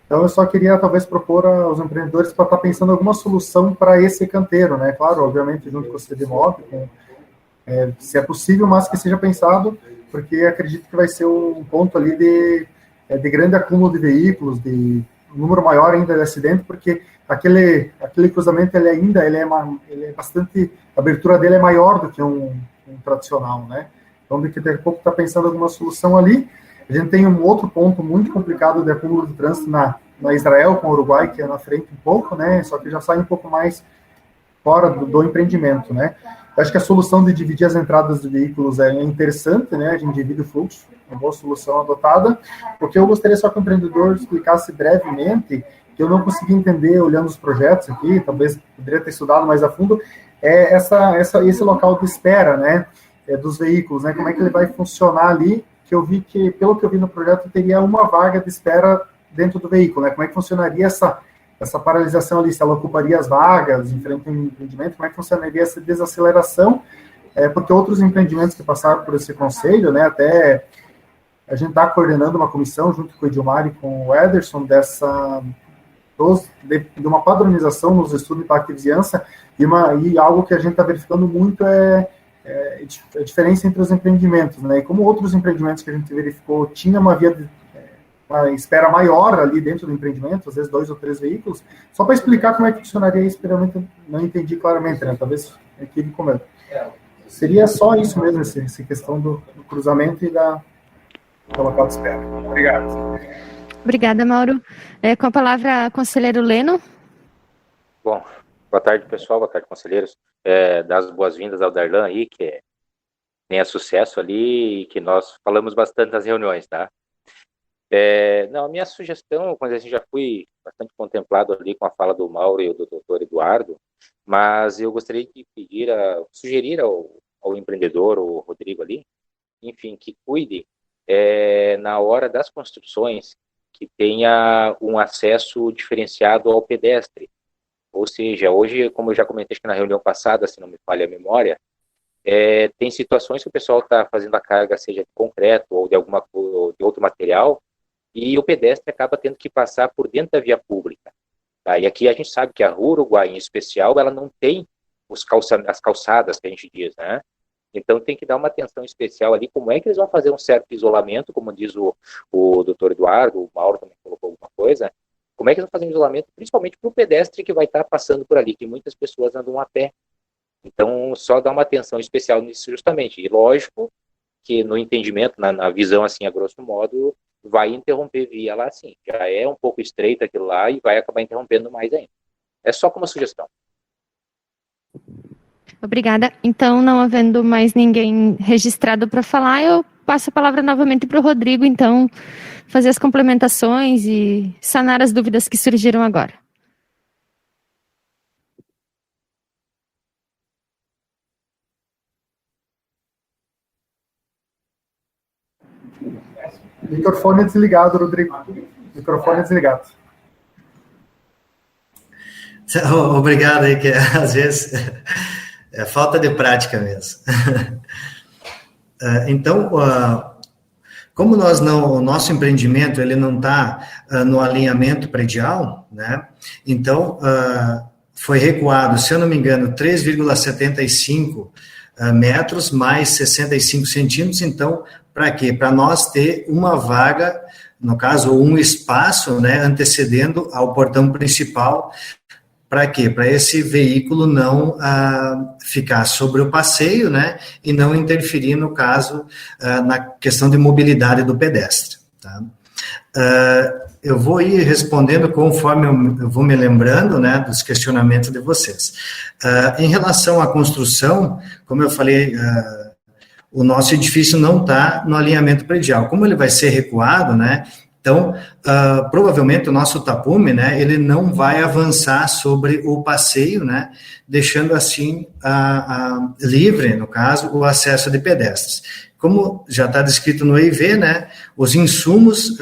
Então, eu só queria, talvez, propor aos empreendedores para estar pensando em alguma solução para esse canteiro, né? Claro, obviamente, junto com o CDMOB, se é possível, mas que seja pensado, porque acredito que vai ser um ponto ali de grande acúmulo de veículos, de um número maior ainda de acidente, porque aquele cruzamento ele é bastante, a abertura dele é maior do que um tradicional, né? Então, daqui a pouco está pensando em alguma solução ali. A gente tem um outro ponto muito complicado de acúmulo de trânsito na Israel com o Uruguai, que é na frente um pouco, né? Só que já sai um pouco mais fora do empreendimento, né? Eu acho que a solução de dividir as entradas de veículos é interessante, né? A gente divide o fluxo, uma boa solução adotada. O que eu gostaria só que o empreendedor explicasse brevemente, que eu não consegui entender olhando os projetos aqui, talvez poderia ter estudado mais a fundo, é esse local de espera, né? Dos veículos, né? Como é que ele vai funcionar ali? Que eu vi que, pelo que eu vi no projeto, teria uma vaga de espera dentro do veículo, né? Como é que funcionaria essa paralisação ali, se ela ocuparia as vagas em frente ao empreendimento, como é que funcionaria essa desaceleração, porque outros empreendimentos que passaram por esse conselho, né, até a gente está coordenando uma comissão junto com o Edilmar e com o Ederson de uma padronização nos estudos de impacto de vizinhança, e algo que a gente está verificando muito é a diferença entre os empreendimentos, né, e como outros empreendimentos que a gente verificou tinha uma uma espera maior ali dentro do empreendimento, às vezes 2 ou 3 veículos, só para explicar como é que funcionaria isso, eu não entendi claramente, né? Talvez aqui ele comenta. Seria só isso mesmo, essa questão do cruzamento e do local de espera. Obrigado. Obrigada, Mauro. Com a palavra, conselheiro Leno. Bom, boa tarde, pessoal, boa tarde, conselheiros. Dar as boas-vindas ao Darlan aí, que tenha sucesso ali e que nós falamos bastante nas reuniões, tá? Não, a minha sugestão, quando a gente já fui bastante contemplado ali com a fala do Mauro e do doutor Eduardo, mas eu gostaria de sugerir ao empreendedor, o Rodrigo ali, enfim, que cuide na hora das construções que tenha um acesso diferenciado ao pedestre. Ou seja, hoje, como eu já comentei na reunião passada, se não me falha a memória, tem situações que o pessoal está fazendo a carga, seja de concreto ou de outro material, e o pedestre acaba tendo que passar por dentro da via pública. Tá? E aqui a gente sabe que a Rua Uruguai, em especial, ela não tem as calçadas, que a gente diz, né? Então tem que dar uma atenção especial ali, como é que eles vão fazer um certo isolamento, como diz o doutor Eduardo, o Mauro também colocou alguma coisa, como é que eles vão fazer um isolamento, principalmente para o pedestre que vai estar passando por ali, que muitas pessoas andam a pé. Então, só dar uma atenção especial nisso justamente. E lógico que no entendimento, na visão assim, a grosso modo, vai interromper via lá sim. Já é um pouco estreito aquilo lá e vai acabar interrompendo mais ainda. É só como uma sugestão. Obrigada. Então, não havendo mais ninguém registrado para falar, eu passo a palavra novamente para o Rodrigo, então, fazer as complementações e sanar as dúvidas que surgiram agora. Microfone desligado, Rodrigo. Microfone desligado. Obrigado aí, que às vezes é falta de prática mesmo. Então, como o nosso empreendimento ele não está no alinhamento predial, né? Então, foi recuado, se eu não me engano, 3,75 metros mais 65 centímetros. Então, para quê? Para nós ter uma vaga, no caso, um espaço, né, antecedendo ao portão principal. Para quê? Para esse veículo não ficar sobre o passeio, né, e não interferir, no caso, na questão de mobilidade do pedestre. Tá? Eu vou ir respondendo conforme eu vou me lembrando, né, dos questionamentos de vocês. Em relação à construção, como eu falei, o nosso edifício não está no alinhamento predial. Como ele vai ser recuado, né, então, provavelmente o nosso tapume, né, ele não vai avançar sobre o passeio, né, deixando assim livre, no caso, o acesso de pedestres. Como já está descrito no EIV, né, os insumos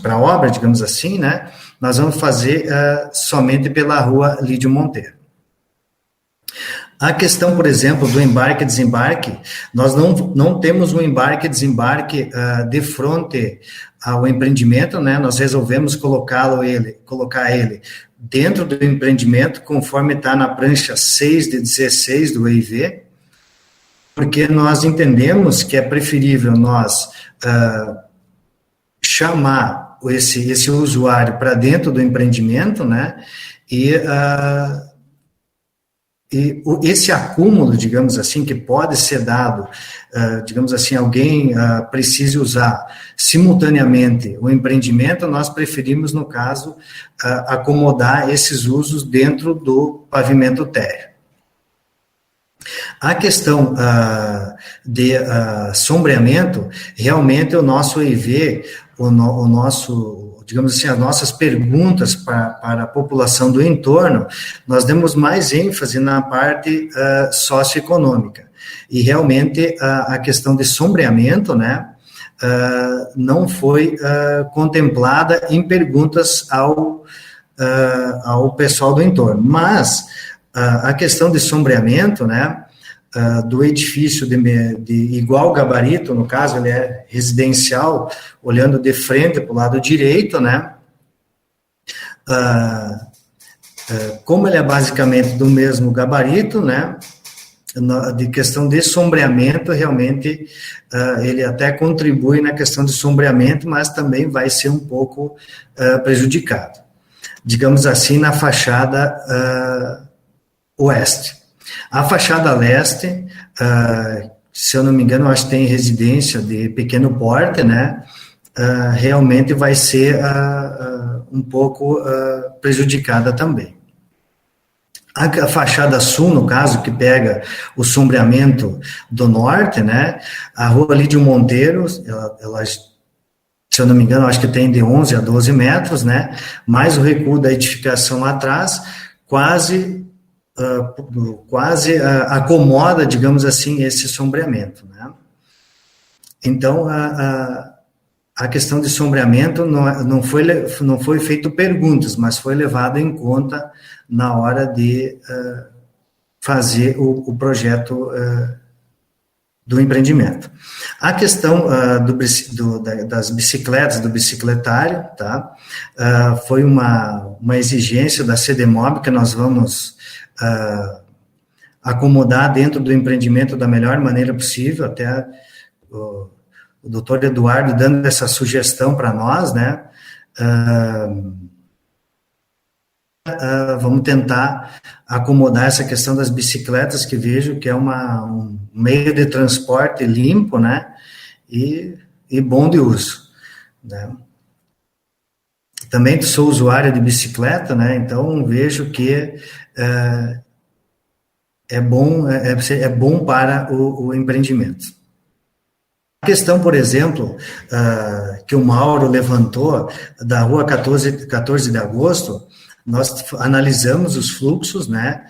para a obra, digamos assim, né, nós vamos fazer somente pela rua Lídio Monteiro. A questão, por exemplo, do embarque e desembarque, nós não temos um embarque e desembarque de frente ao empreendimento, né? Nós resolvemos colocar ele dentro do empreendimento, conforme está na prancha 6 de 16 do EIV, porque nós entendemos que é preferível nós chamar esse usuário para dentro do empreendimento, né? E esse acúmulo, digamos assim, que pode ser dado, digamos assim, alguém precise usar simultaneamente o empreendimento, nós preferimos, no caso, acomodar esses usos dentro do pavimento térreo. A questão de sombreamento, realmente o nosso EIV, o nosso, digamos assim, as nossas perguntas para a população do entorno, nós demos mais ênfase na parte socioeconômica. E realmente a questão de sombreamento, né, não foi contemplada em perguntas ao pessoal do entorno. Mas a questão de sombreamento, né, do edifício de igual gabarito, no caso ele é residencial, olhando de frente para o lado direito, né, como ele é basicamente do mesmo gabarito, né, de questão de sombreamento, realmente ele até contribui na questão de sombreamento, mas também vai ser um pouco prejudicado, digamos assim, na fachada oeste. A fachada leste, se eu não me engano, acho que tem residência de pequeno porte, né, realmente vai ser um pouco prejudicada também. A fachada sul, no caso, que pega o sombreamento do norte, né, a rua Lídio Monteiro, ela, se eu não me engano, acho que tem de 11 a 12 metros, né, mais o recuo da edificação lá atrás, quase acomoda, digamos assim, esse sombreamento, né. Então, a questão de sombreamento não foi feito perguntas, mas foi levado em conta na hora de fazer o projeto do empreendimento. A questão das bicicletas, do bicicletário, tá? Foi uma exigência da CDMOB que nós vamos acomodar dentro do empreendimento da melhor maneira possível, até o doutor Eduardo dando essa sugestão para nós, né? Vamos tentar acomodar essa questão das bicicletas, que vejo que é um meio de transporte limpo, né, e bom de uso, né. Também sou usuário de bicicleta, né, então vejo que é bom para o empreendimento. A questão, por exemplo, que o Mauro levantou, da rua 14 de agosto, nós analisamos os fluxos, né,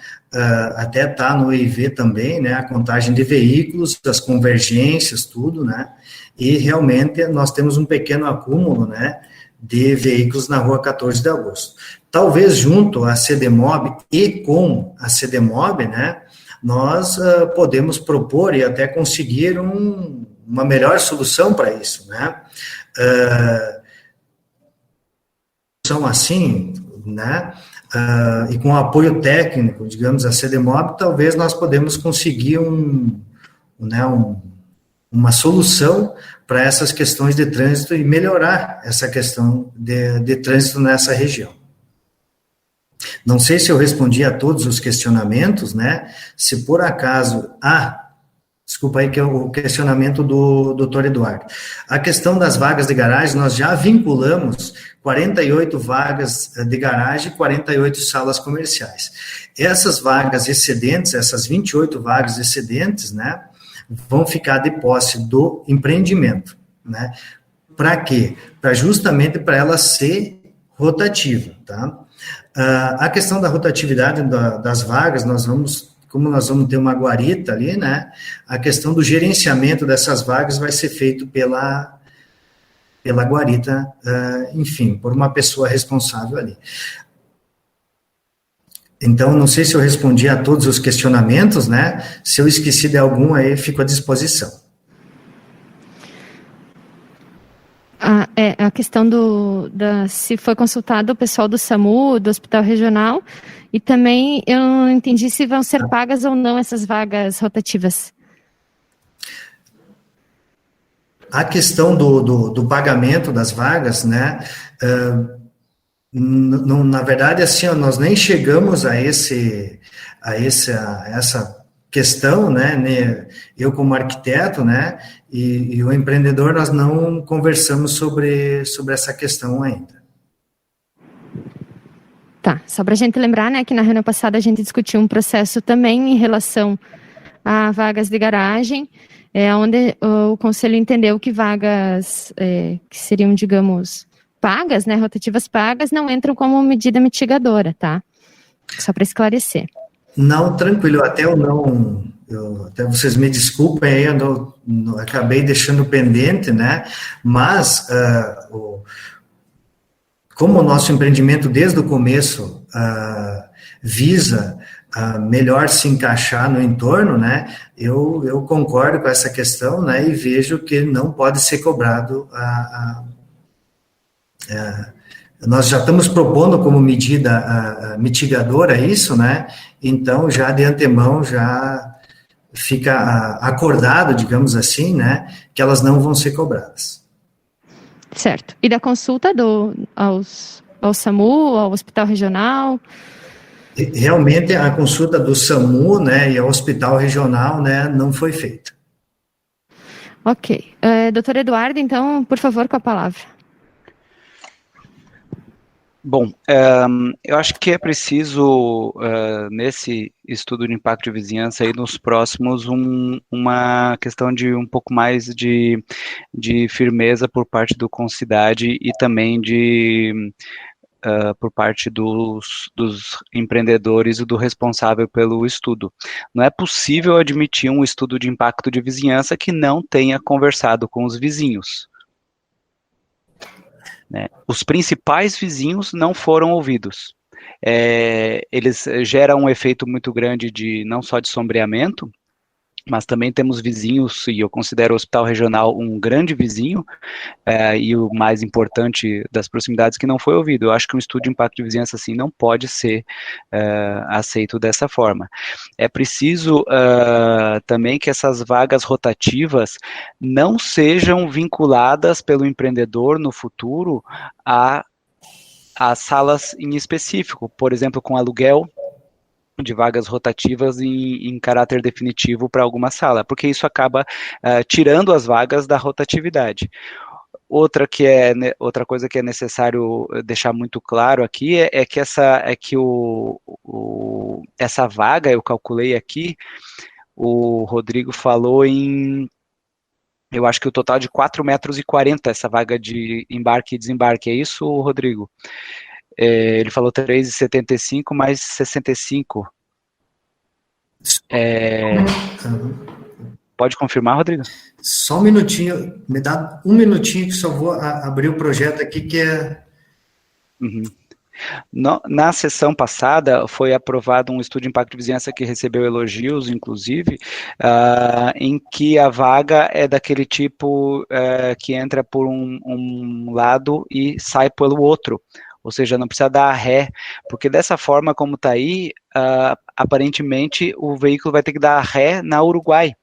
até está no EIV também, né, a contagem de veículos, as convergências, tudo, né, e realmente nós temos um pequeno acúmulo, né, de veículos na rua 14 de agosto. Talvez junto à CDMOB e com a CDMOB, né, nós podemos propor e até conseguir uma melhor solução para isso, né, são assim, né, e com apoio técnico, digamos, a CDMOB, talvez nós podemos conseguir uma solução para essas questões de trânsito e melhorar essa questão de trânsito nessa região. Não sei se eu respondi a todos os questionamentos, né, se por acaso desculpa aí que é o questionamento do doutor Eduardo. A questão das vagas de garagem, nós já vinculamos 48 vagas de garagem e 48 salas comerciais. Essas vagas excedentes, essas 28 vagas excedentes, né, vão ficar de posse do empreendimento, né? Para quê? Justamente para ela ser rotativa, tá? A questão da rotatividade das vagas, como nós vamos ter uma guarita ali, né, a questão do gerenciamento dessas vagas vai ser feito pela guarita, enfim, por uma pessoa responsável ali. Então, não sei se eu respondi a todos os questionamentos, né, se eu esqueci de algum, aí fico à disposição. A questão se foi consultado o pessoal do SAMU, do Hospital Regional, e também eu não entendi se vão ser pagas ou não essas vagas rotativas. A questão do pagamento das vagas, né, na verdade, assim, nós nem chegamos a essa questão, né, eu como arquiteto, né, e o empreendedor, nós não conversamos sobre essa questão ainda. Tá, só para a gente lembrar, né, que na reunião passada a gente discutiu um processo também em relação a vagas de garagem, onde o Conselho entendeu que vagas que seriam, digamos, pagas, né, rotativas pagas, não entram como medida mitigadora, tá? Só para esclarecer. Não, tranquilo, até até vocês me desculpem aí, eu acabei deixando pendente, né, mas como o nosso empreendimento desde o começo visa melhor se encaixar no entorno, né, eu concordo com essa questão, né, e vejo que não pode ser cobrado nós já estamos propondo como medida mitigadora isso, né? Então, já de antemão, já fica acordado, digamos assim, né? Que elas não vão ser cobradas. Certo. E da consulta ao SAMU, ao Hospital Regional? Realmente, a consulta do SAMU, né, e ao Hospital Regional, né, não foi feita. Ok. Doutor Eduardo, então, por favor, com a palavra. Bom, eu acho que é preciso, nesse estudo de impacto de vizinhança, aí nos próximos, uma questão de um pouco mais de firmeza por parte do Concidade e também por parte dos empreendedores e do responsável pelo estudo. Não é possível admitir um estudo de impacto de vizinhança que não tenha conversado com os vizinhos. Né? Os principais vizinhos não foram ouvidos. Eles geram um efeito muito grande não só de sombreamento, mas também temos vizinhos, e eu considero o Hospital Regional um grande vizinho, e o mais importante das proximidades que não foi ouvido. Eu acho que um estudo de impacto de vizinhança assim não pode ser aceito dessa forma. É preciso também que essas vagas rotativas não sejam vinculadas pelo empreendedor no futuro a salas em específico, por exemplo, com aluguel de vagas rotativas em caráter definitivo para alguma sala, porque isso acaba tirando as vagas da rotatividade. Outra coisa que é necessário deixar muito claro aqui é que essa vaga, eu calculei aqui, o Rodrigo falou eu acho que o total de 4,40 metros, essa vaga de embarque e desembarque, é isso, Rodrigo? Ele falou 3,75 mais 65. Pode confirmar, Rodrigo? Só um minutinho, me dá um minutinho que só vou abrir o projeto aqui que é... Uhum. Na sessão passada foi aprovado um estudo de impacto de vizinhança que recebeu elogios, inclusive, em que a vaga é daquele tipo que entra por um lado e sai pelo outro. Ou seja, não precisa dar ré, porque dessa forma como está aí, aparentemente o veículo vai ter que dar ré na Uruguai.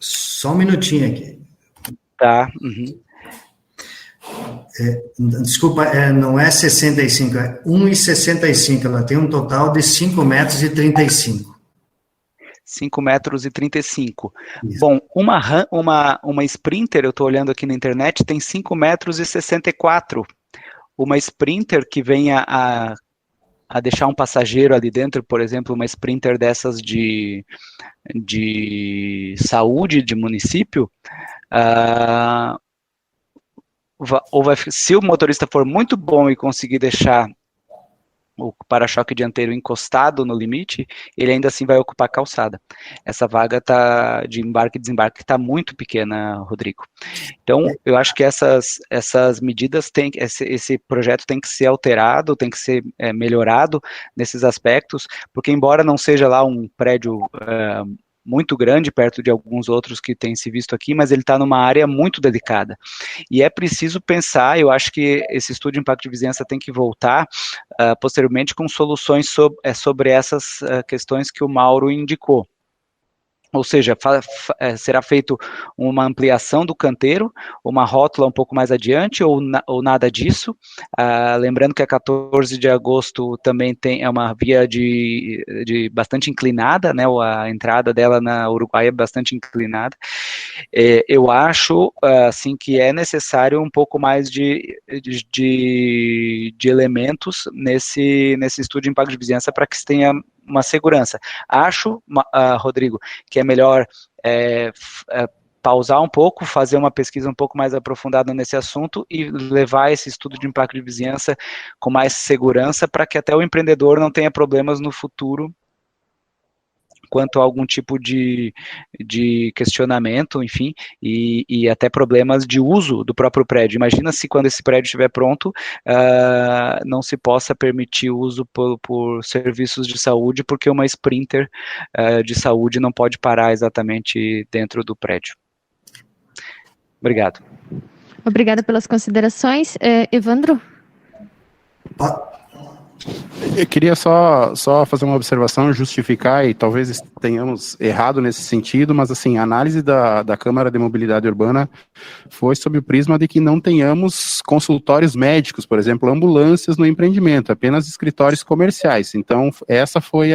Só um minutinho aqui. Tá. Uhum. Desculpa, não é 65, é 1,65. Ela tem um total de 5,35 metros. 5,35 metros. Bom, uma Sprinter, eu estou olhando aqui na internet, tem 5,64 metros. Uma Sprinter que venha a deixar um passageiro ali dentro, por exemplo, uma Sprinter dessas de saúde de município, se o motorista for muito bom e conseguir deixar o para-choque dianteiro encostado no limite, ele ainda assim vai ocupar a calçada. Essa vaga de embarque e desembarque está muito pequena, Rodrigo. Então, eu acho que essas medidas, esse projeto tem que ser alterado, tem que ser melhorado nesses aspectos, porque embora não seja lá um prédio muito grande, perto de alguns outros que têm se visto aqui, mas ele está numa área muito delicada. E é preciso pensar, eu acho que esse estudo de impacto de vizinhança tem que voltar posteriormente com soluções sobre essas questões que o Mauro indicou. Ou seja, será feito uma ampliação do canteiro, uma rótula um pouco mais adiante, ou nada disso. Lembrando que a 14 de agosto também é uma via de bastante inclinada, né? A entrada dela na Uruguai é bastante inclinada. Eu acho assim, que é necessário um pouco mais de elementos nesse estudo de impacto de vizinhança para que se tenha uma segurança. Acho, Rodrigo, que é melhor pausar um pouco, fazer uma pesquisa um pouco mais aprofundada nesse assunto e levar esse estudo de impacto de vizinhança com mais segurança para que até o empreendedor não tenha problemas no futuro quanto a algum tipo de questionamento, enfim, e até problemas de uso do próprio prédio. Imagina se quando esse prédio estiver pronto, não se possa permitir o uso por serviços de saúde, porque uma Sprinter de saúde não pode parar exatamente dentro do prédio. Obrigado. Obrigada pelas considerações. Evandro? Eu queria só fazer uma observação, justificar, e talvez tenhamos errado nesse sentido, mas assim, a análise da Câmara de Mobilidade Urbana foi sob o prisma de que não tenhamos consultórios médicos, por exemplo, ambulâncias no empreendimento, apenas escritórios comerciais. Então, essa foi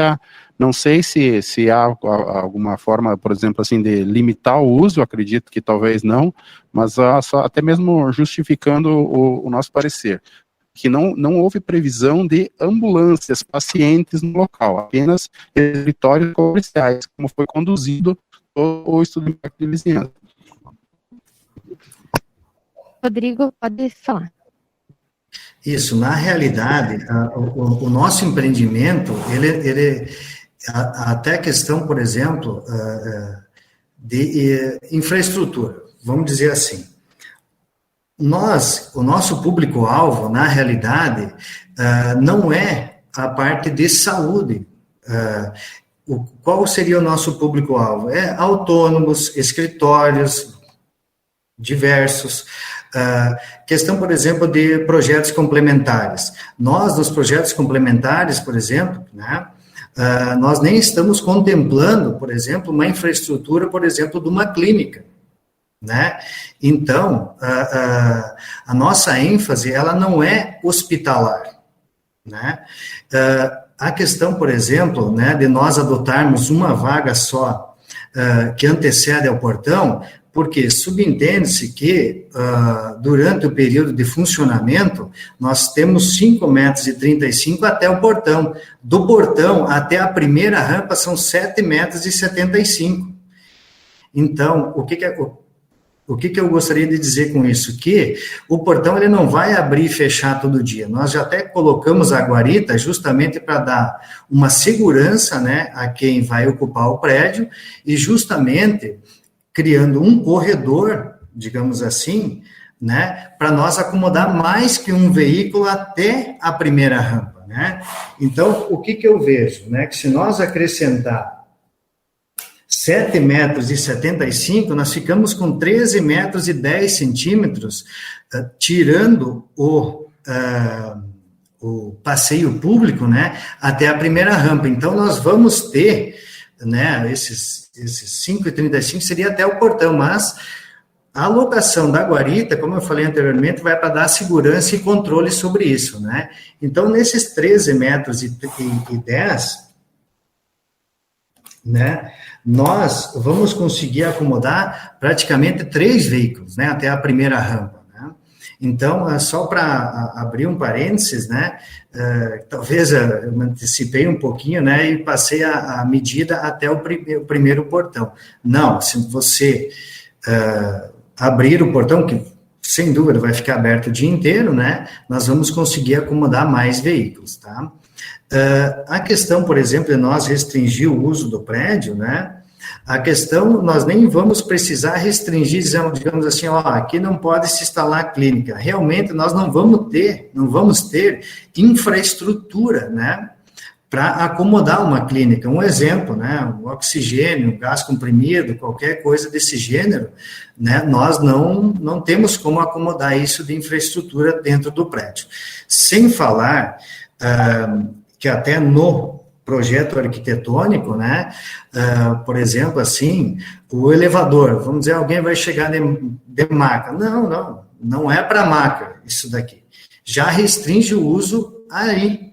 não sei se há alguma forma, por exemplo, assim, de limitar o uso, acredito que talvez não, mas só até mesmo justificando o nosso parecer, que não houve previsão de ambulâncias, pacientes no local, apenas escritórios comerciais, como foi conduzido o estudo de impacto de vizinhança. Rodrigo, pode falar. Isso, na realidade, o nosso empreendimento, ele até a questão, por exemplo, de infraestrutura, vamos dizer assim. O nosso público-alvo, na realidade, não é a parte de saúde. Qual seria o nosso público-alvo? É autônomos, escritórios diversos, questão, por exemplo, de projetos complementares. Nós, nos projetos complementares, por exemplo, né, nós nem estamos contemplando, por exemplo, uma infraestrutura, por exemplo, de uma clínica. Né? Então, a nossa ênfase, ela não é hospitalar, né? A questão, por exemplo, né, de nós adotarmos uma vaga só que antecede ao portão, porque subentende-se que durante o período de funcionamento, nós temos 5,35 m até o portão. Do portão até a primeira rampa são 7,75 m. Então, o que eu gostaria de dizer com isso? Que o portão ele não vai abrir e fechar todo dia. Nós já até colocamos a guarita justamente para dar uma segurança, né, a quem vai ocupar o prédio e justamente criando um corredor, digamos assim, né, para nós acomodar mais que um veículo até a primeira rampa, né? Então, o que eu vejo, né, que se nós acrescentar 7,75 m, nós ficamos com 13,10 m, tirando o passeio público, né, até a primeira rampa. Então, nós vamos ter, né, esses 5,35 seria até o portão, mas a alocação da guarita, como eu falei anteriormente, vai para dar segurança e controle sobre isso, né? Então, nesses 13,10 m, né, nós vamos conseguir acomodar praticamente 3 veículos, né, até a primeira rampa, né? Então, só para abrir um parênteses, né, talvez eu me antecipei um pouquinho, né, e passei a medida até o primeiro portão. Não, se você abrir o portão, que sem dúvida vai ficar aberto o dia inteiro, né, nós vamos conseguir acomodar mais veículos, tá? A questão, por exemplo, de nós restringir o uso do prédio, né? A questão, nós nem vamos precisar restringir, digamos assim, aqui não pode se instalar clínica. Realmente, nós não vamos ter infraestrutura, né, para acomodar uma clínica. Um exemplo, né, o oxigênio, gás comprimido, qualquer coisa desse gênero, né, nós não temos como acomodar isso de infraestrutura dentro do prédio. Sem falar que até no projeto arquitetônico, né? Por exemplo, assim, o elevador, vamos dizer, alguém vai chegar de maca. Não é para maca isso daqui. Já restringe o uso aí,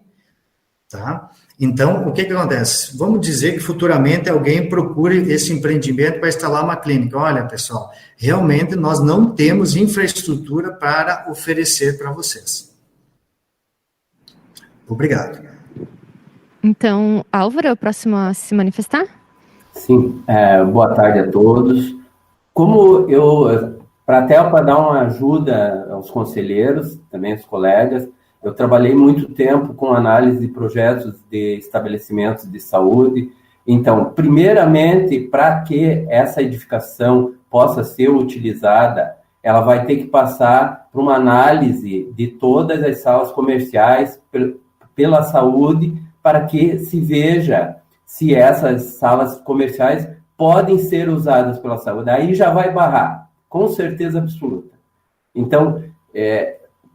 tá? Então, o que acontece? Vamos dizer que futuramente alguém procure esse empreendimento para instalar uma clínica. Olha, pessoal, realmente nós não temos infraestrutura para oferecer para vocês. Obrigado. Então, Álvaro é o próximo a se manifestar? Sim, boa tarde a todos. Como eu, para dar uma ajuda aos conselheiros, também aos colegas, eu trabalhei muito tempo com análise de projetos de estabelecimentos de saúde. Então, primeiramente, para que essa edificação possa ser utilizada, ela vai ter que passar por uma análise de todas as salas comerciais pela saúde, para que se veja se essas salas comerciais podem ser usadas pela saúde. Aí já vai barrar, com certeza absoluta. Então,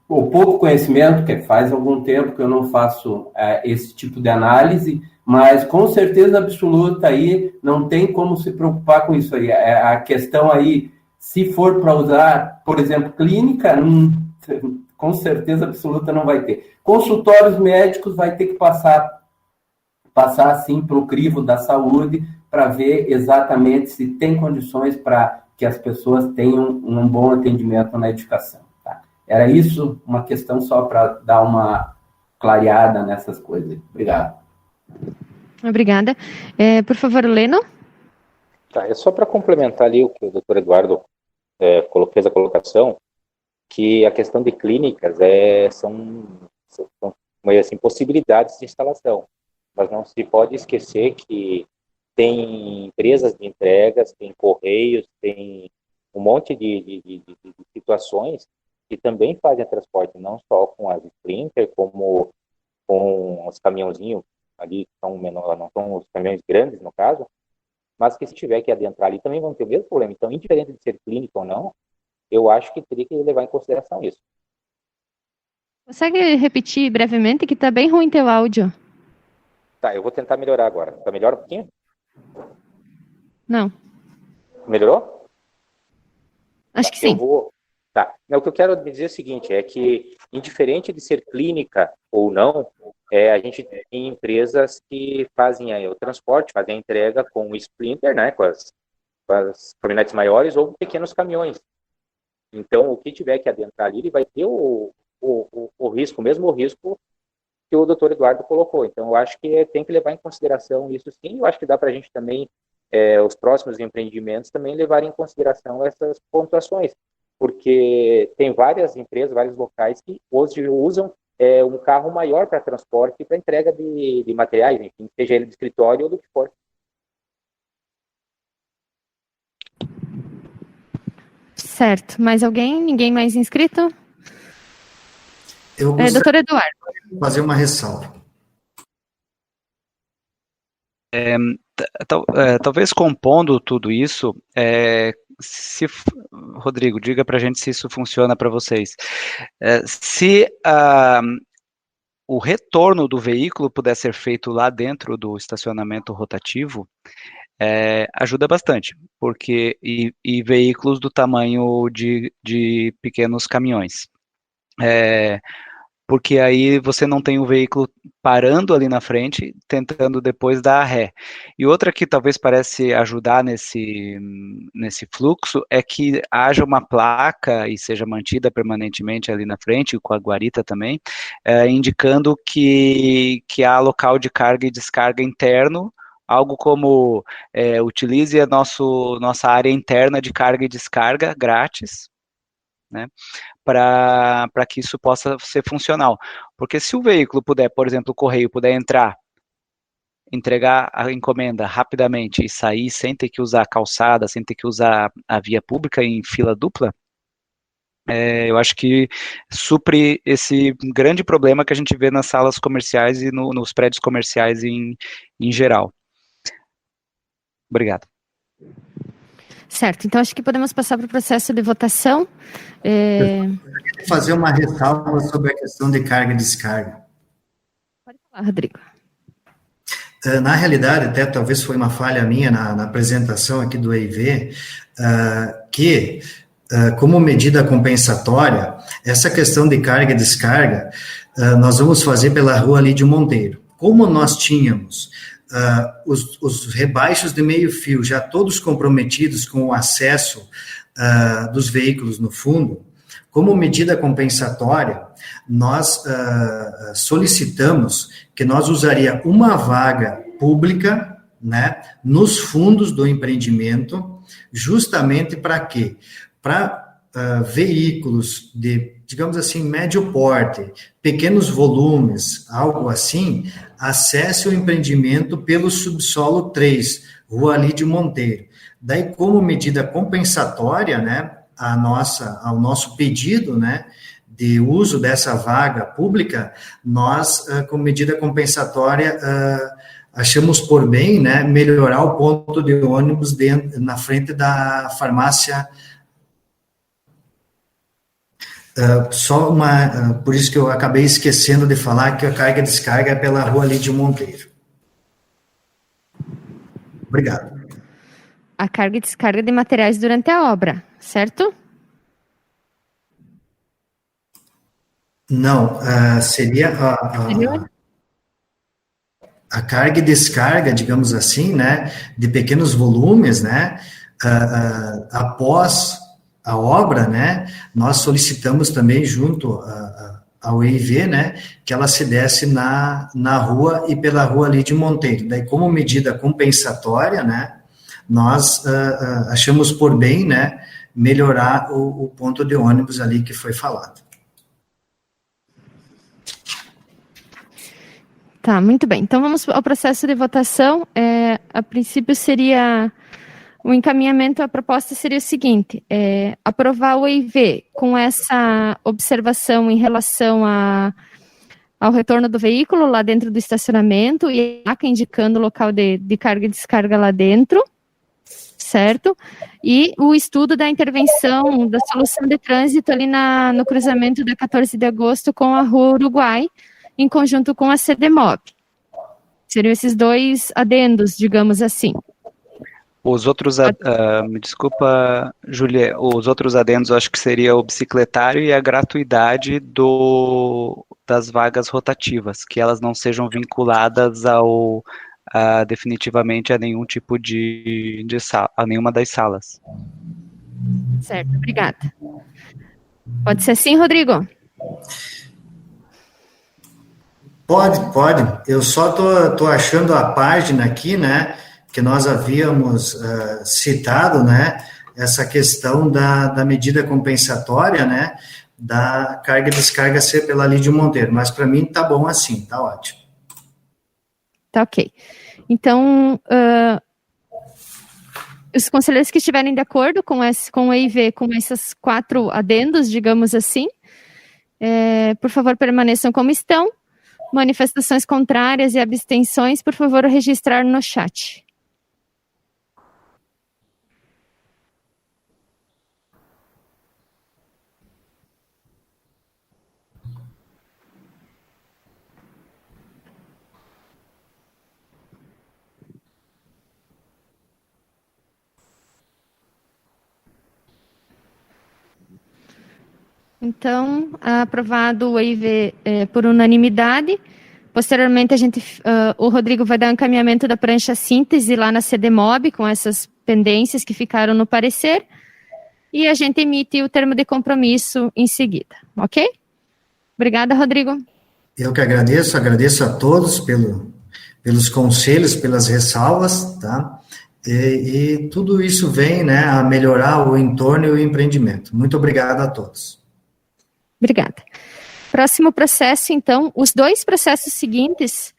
o pouco conhecimento, que faz algum tempo que eu não faço esse tipo de análise, mas com certeza absoluta aí não tem como se preocupar com isso aí. A questão aí, se for para usar, por exemplo, clínica, com certeza absoluta não vai ter. Consultórios médicos vai ter que passar assim para o crivo da saúde para ver exatamente se tem condições para que as pessoas tenham um bom atendimento na edificação. Tá? Era isso, uma questão só para dar uma clareada nessas coisas. Obrigado. Obrigada. Por favor, Leno. Tá, é só para complementar ali o que o doutor Eduardo fez a colocação, que a questão de clínicas são assim, possibilidades de instalação, mas não se pode esquecer que tem empresas de entregas, tem correios, tem um monte de situações que também fazem transporte, não só com as Sprinter, como com os caminhãozinhos ali, que são menores, não são os caminhões grandes, no caso, mas que se tiver que adentrar ali também vão ter o mesmo problema. Então, indiferente de ser clínica ou não, eu acho que teria que levar em consideração isso. Consegue repetir brevemente, que está bem ruim teu áudio? Tá, eu vou tentar melhorar agora. Tá melhor um pouquinho? Não. Melhorou? Acho que sim. Tá. O que eu quero dizer é o seguinte, é que, indiferente de ser clínica ou não, a gente tem empresas que fazem o transporte, fazem a entrega com o Sprinter, né, com as caminhonetes maiores ou pequenos caminhões. Então, o que tiver que adentrar ali, ele vai ter o risco, o mesmo risco que o doutor Eduardo colocou. Então, eu acho que tem que levar em consideração isso sim. Eu acho que dá para a gente também, os próximos empreendimentos, também levarem em consideração essas pontuações. Porque tem várias empresas, vários locais que hoje usam um carro maior para transporte e para entrega de materiais, enfim, seja ele de escritório ou do que for. Certo. Mais alguém? Ninguém mais inscrito? Eu gostaria doutor Eduardo. de fazer uma ressalva. Talvez compondo tudo isso, Rodrigo, diga para a gente se isso funciona para vocês. Se o retorno do veículo puder ser feito lá dentro do estacionamento rotativo, ajuda bastante, porque e veículos do tamanho de pequenos caminhões. Porque aí você não tem o veículo parando ali na frente, tentando depois dar a ré. E outra que talvez parece ajudar nesse fluxo é que haja uma placa e seja mantida permanentemente ali na frente, com a guarita também, indicando que há local de carga e descarga interno, algo como utilize a nossa área interna de carga e descarga grátis, né, para que isso possa ser funcional. Porque se o veículo puder, por exemplo, o correio puder entrar, entregar a encomenda rapidamente e sair sem ter que usar a calçada, sem ter que usar a via pública em fila dupla, eu acho que supre esse grande problema que a gente vê nas salas comerciais e nos prédios comerciais em geral. Obrigado. Certo, então acho que podemos passar para o processo de votação. Fazer uma ressalva sobre a questão de carga e descarga. Pode falar, Rodrigo. Na realidade, até talvez foi uma falha minha na apresentação aqui do EIV, que, como medida compensatória, essa questão de carga e descarga, nós vamos fazer pela rua Lídio Monteiro. Como nós tínhamos os rebaixos de meio fio já todos comprometidos com o acesso dos veículos no fundo, como medida compensatória, nós solicitamos que nós usaria uma vaga pública, né, nos fundos do empreendimento, justamente para quê? Para veículos de, digamos assim, médio porte, pequenos volumes, algo assim, acesse o empreendimento pelo subsolo 3, Rua Lídio Monteiro. Daí, como medida compensatória, né, ao nosso pedido, né, de uso dessa vaga pública, nós, como medida compensatória, achamos por bem, né, melhorar o ponto de ônibus na frente da farmácia. Por isso que eu acabei esquecendo de falar que a carga e descarga é pela Rua Lídio Monteiro. Obrigado. A carga e descarga de materiais durante a obra, certo? Não, seria a carga e descarga, digamos assim, né, de pequenos volumes, né, após a obra, né, nós solicitamos também junto ao EIV, né, que ela se desse na rua e pela Rua Lídio Monteiro. Daí, como medida compensatória, né, nós achamos por bem, né, melhorar o ponto de ônibus ali que foi falado. Tá, muito bem. Então, vamos ao processo de votação. A princípio, seria o encaminhamento, a proposta seria o seguinte, aprovar o EIV com essa observação em relação ao retorno do veículo lá dentro do estacionamento e a placa indicando o local de carga e descarga lá dentro, certo? E o estudo da intervenção, da solução de trânsito ali no cruzamento da 14 de agosto com a Rua Uruguai, em conjunto com a CDMOB. Seriam esses dois adendos, digamos assim. Os outros, me desculpa, Júlia, os outros adendos eu acho que seria o bicicletário e a gratuidade das vagas rotativas, que elas não sejam vinculadas definitivamente a nenhum tipo de sala, a nenhuma das salas. Certo, obrigada. Pode ser assim, Rodrigo? Pode. Eu só tô achando a página aqui, né, que nós havíamos citado, né, essa questão da medida compensatória, né, da carga e descarga ser pela Lídio Monteiro, mas para mim tá bom assim, tá ótimo. Tá ok. Então, os conselheiros que estiverem de acordo com o EIV, com esses 4 adendos, digamos assim, por favor, permaneçam como estão. Manifestações contrárias e abstenções, por favor, registrar no chat. Então, aprovado o EIV por unanimidade. Posteriormente, o Rodrigo vai dar um encaminhamento da prancha síntese lá na CDMOB, com essas pendências que ficaram no parecer, e a gente emite o termo de compromisso em seguida, ok? Obrigada, Rodrigo. Eu que agradeço a todos pelos conselhos, pelas ressalvas, tá? E tudo isso vem, né, a melhorar o entorno e o empreendimento. Muito obrigado a todos. Obrigada. Próximo processo, então, os 2 processos seguintes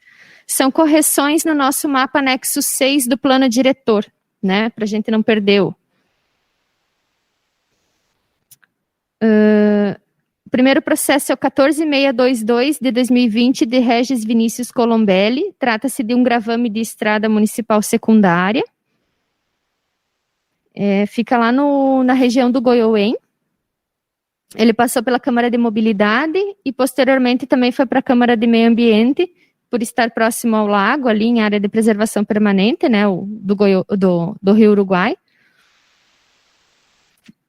são correções no nosso mapa anexo 6 do plano diretor, né, para a gente não perder o primeiro processo é o 14622 de 2020 de Regis Vinícius Colombelli, trata-se de um gravame de estrada municipal secundária, fica lá na região do Goiôem. Ele passou pela Câmara de Mobilidade e, posteriormente, também foi para a Câmara de Meio Ambiente, por estar próximo ao lago, ali em área de preservação permanente, né, do Rio Uruguai.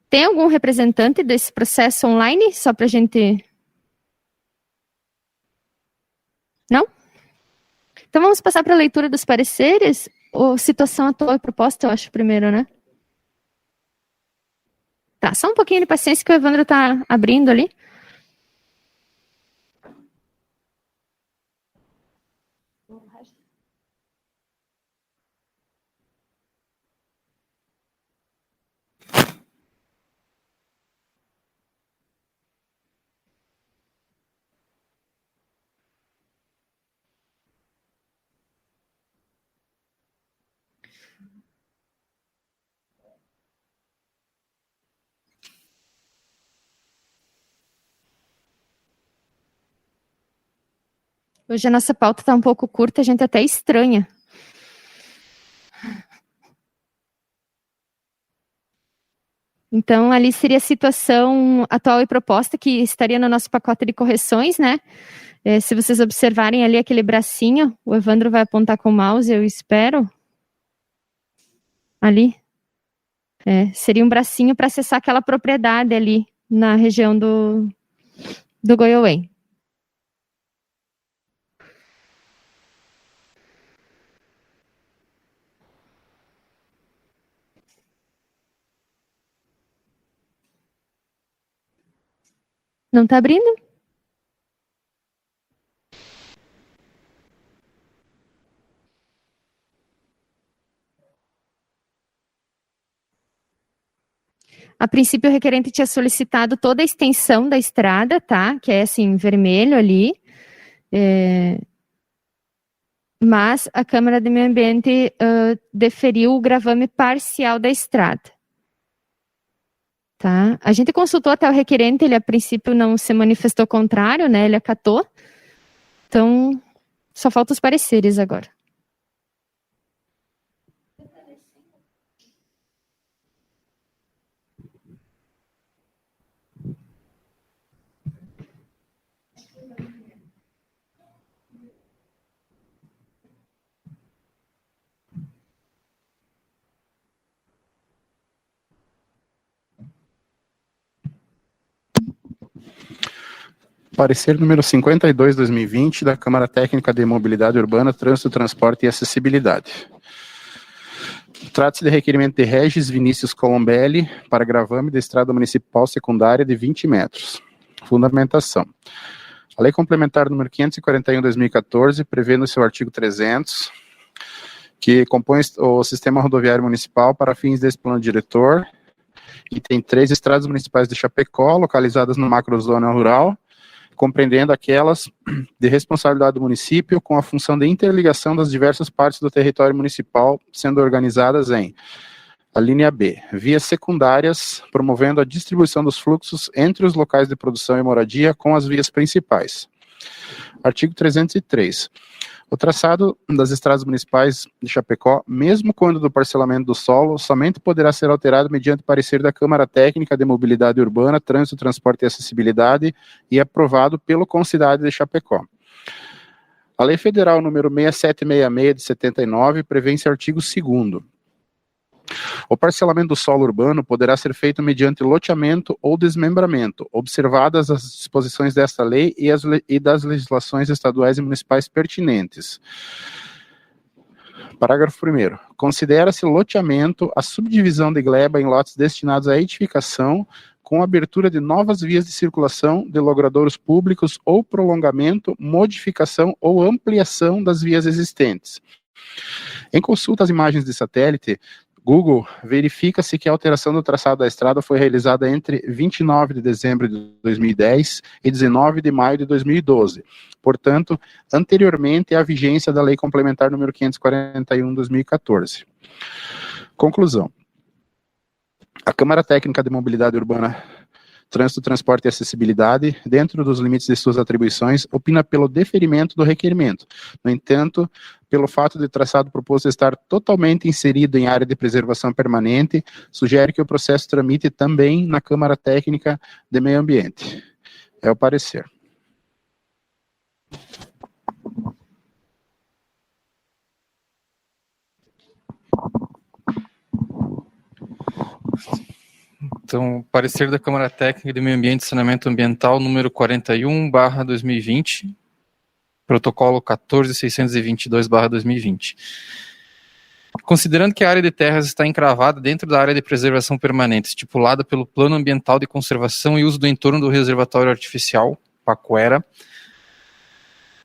Tem algum representante desse processo online, só para a gente... Não? Então vamos passar para a leitura dos pareceres, ou situação atual e proposta, eu acho, primeiro, né? Tá, só um pouquinho de paciência que o Evandro está abrindo ali. Hoje a nossa pauta está um pouco curta, a gente até estranha. Então, ali seria a situação atual e proposta, que estaria no nosso pacote de correções, né? Se vocês observarem ali aquele bracinho, o Evandro vai apontar com o mouse, eu espero. Ali. Seria um bracinho para acessar aquela propriedade ali, na região do Goiôê. Não está abrindo? A princípio, o requerente tinha solicitado toda a extensão da estrada, tá? Que é assim, vermelho ali. Mas a Câmara de Meio Ambiente deferiu o gravame parcial da estrada. Tá? A gente consultou até o requerente, ele a princípio não se manifestou contrário, né? Ele acatou. Então, só falta os pareceres agora. Parecer número 52/2020 da Câmara Técnica de Mobilidade Urbana, Trânsito, Transporte e Acessibilidade. Trata-se de requerimento de Regis Vinícius Colombelli para gravame da estrada municipal secundária de 20 metros. Fundamentação. A Lei Complementar número 541/2014 prevê no seu artigo 300 que compõe o Sistema Rodoviário Municipal para fins desse plano diretor e tem 3 estradas municipais de Chapecó, localizadas na macrozona rural, compreendendo aquelas de responsabilidade do município com a função de interligação das diversas partes do território municipal, sendo organizadas em a linha B, vias secundárias, promovendo a distribuição dos fluxos entre os locais de produção e moradia com as vias principais. Artigo 303. O traçado das estradas municipais de Chapecó, mesmo quando do parcelamento do solo, somente poderá ser alterado mediante parecer da Câmara Técnica de Mobilidade Urbana, Trânsito, Transporte e Acessibilidade e aprovado pelo Concidade de Chapecó. A Lei Federal número 6766 de 79 prevê em seu artigo 2º. O parcelamento do solo urbano poderá ser feito mediante loteamento ou desmembramento, observadas as disposições desta lei e das legislações estaduais e municipais pertinentes. Parágrafo 1º. Considera-se loteamento a subdivisão de gleba em lotes destinados à edificação com abertura de novas vias de circulação de logradouros públicos ou prolongamento, modificação ou ampliação das vias existentes. Em consulta às imagens de satélite, Google, verifica-se que a alteração do traçado da estrada foi realizada entre 29 de dezembro de 2010 e 19 de maio de 2012, portanto, anteriormente à vigência da Lei Complementar número 541/2014. Conclusão. A Câmara Técnica de Mobilidade Urbana, Trânsito, Transporte e Acessibilidade, dentro dos limites de suas atribuições, opina pelo deferimento do requerimento. No entanto, pelo fato de o traçado proposto estar totalmente inserido em área de preservação permanente, sugere que o processo tramite também na Câmara Técnica de Meio Ambiente. É o parecer. Então, parecer da Câmara Técnica de Meio Ambiente e Saneamento Ambiental, número 41/2020, protocolo 14.622/2020. Considerando que a área de terras está encravada dentro da área de preservação permanente, estipulada pelo Plano Ambiental de Conservação e Uso do Entorno do Reservatório Artificial, Paquera,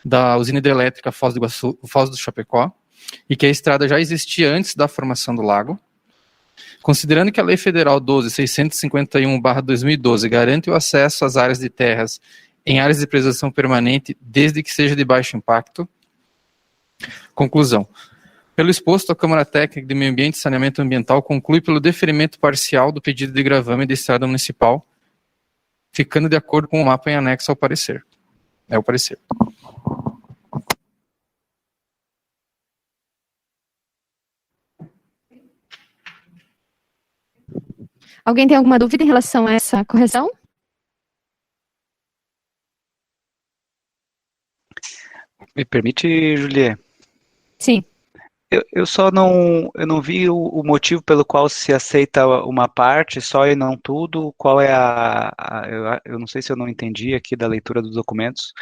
da usina hidrelétrica Foz do Iguaçu, Foz do Chapecó, e que a estrada já existia antes da formação do lago, considerando que a Lei Federal 12.651/2012 garante o acesso às áreas de terras em áreas de preservação permanente, desde que seja de baixo impacto. Conclusão. Pelo exposto, a Câmara Técnica de Meio Ambiente e Saneamento Ambiental conclui pelo deferimento parcial do pedido de gravame da estrada municipal, ficando de acordo com o mapa em anexo ao parecer. É o parecer. Alguém tem alguma dúvida em relação a essa correção? Me permite, Julie? Sim. Eu só eu não vi o motivo pelo qual se aceita uma parte só e não tudo. Qual é eu não sei se eu não entendi aqui da leitura dos documentos.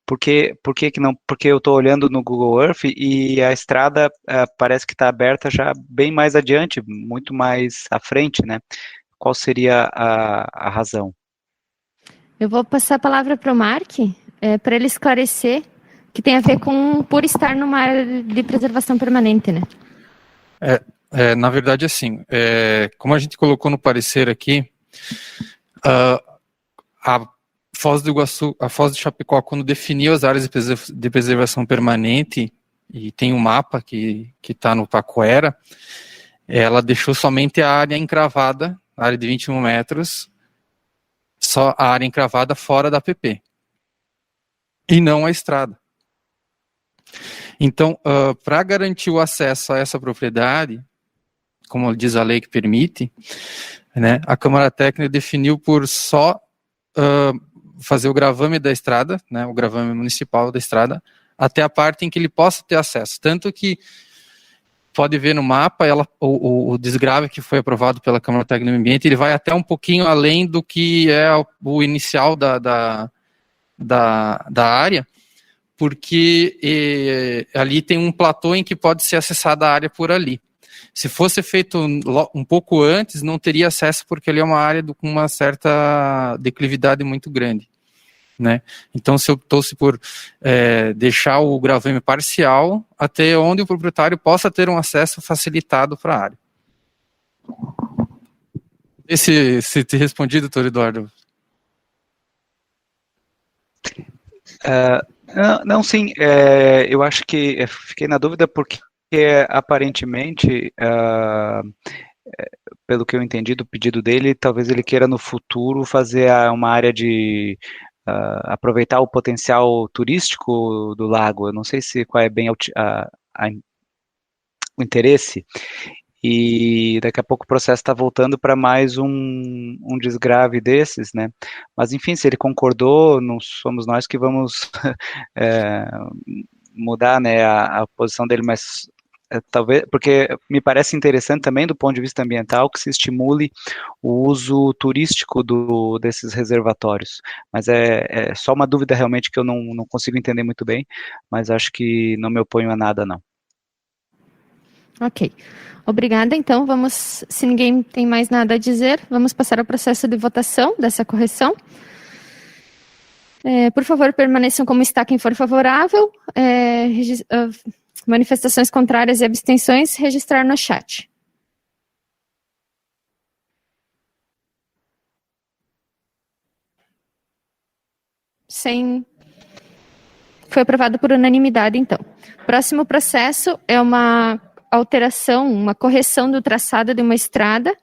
Por que que não? Porque eu estou olhando no Google Earth e a estrada parece que está aberta já bem mais adiante, muito mais à frente, né? Qual seria a razão? Eu vou passar a palavra para o Mark, para ele esclarecer, que tem a ver por estar numa área de preservação permanente, né? Na verdade, assim, como a gente colocou no parecer aqui, a Foz do Iguaçu, a Foz do Chapecó, quando definiu as áreas de preservação permanente, e tem um mapa que está no Paquera, ela deixou somente a área encravada, a área de 21 metros, só a área encravada fora da APP, e não a estrada. Então, para garantir o acesso a essa propriedade, como diz a lei que permite, né, a Câmara Técnica definiu por só fazer o gravame da estrada, né, o gravame municipal da estrada, até a parte em que ele possa ter acesso. Tanto que pode ver no mapa, o desgrave que foi aprovado pela Câmara Técnica do Meio Ambiente, ele vai até um pouquinho além do que é o inicial da área, porque ali tem um platô em que pode ser acessada a área por ali. Se fosse feito um pouco antes, não teria acesso, porque ali é uma área com uma certa declividade muito grande, né? Então, se optou-se por deixar o gravame parcial até onde o proprietário possa ter um acesso facilitado para a área. Se te respondi, doutor Eduardo? Não, sim, eu acho que fiquei na dúvida porque aparentemente, pelo que eu entendi do pedido dele, talvez ele queira no futuro fazer uma área de aproveitar o potencial turístico do lago. Eu não sei qual é bem o interesse. E daqui a pouco o processo está voltando para mais um desgrave desses, né? Mas enfim, se ele concordou, não somos nós que vamos mudar, né, a posição dele, mas talvez, porque me parece interessante também do ponto de vista ambiental que se estimule o uso turístico desses reservatórios. Mas é só uma dúvida realmente que eu não consigo entender muito bem, mas acho que não me oponho a nada, não. Ok. Obrigada. Então, se ninguém tem mais nada a dizer, vamos passar ao processo de votação dessa correção. Por favor, permaneçam como está quem for favorável. Manifestações contrárias e abstenções, registrar no chat. Foi aprovado por unanimidade, então. Próximo processo é uma alteração, uma correção do traçado de uma estrada,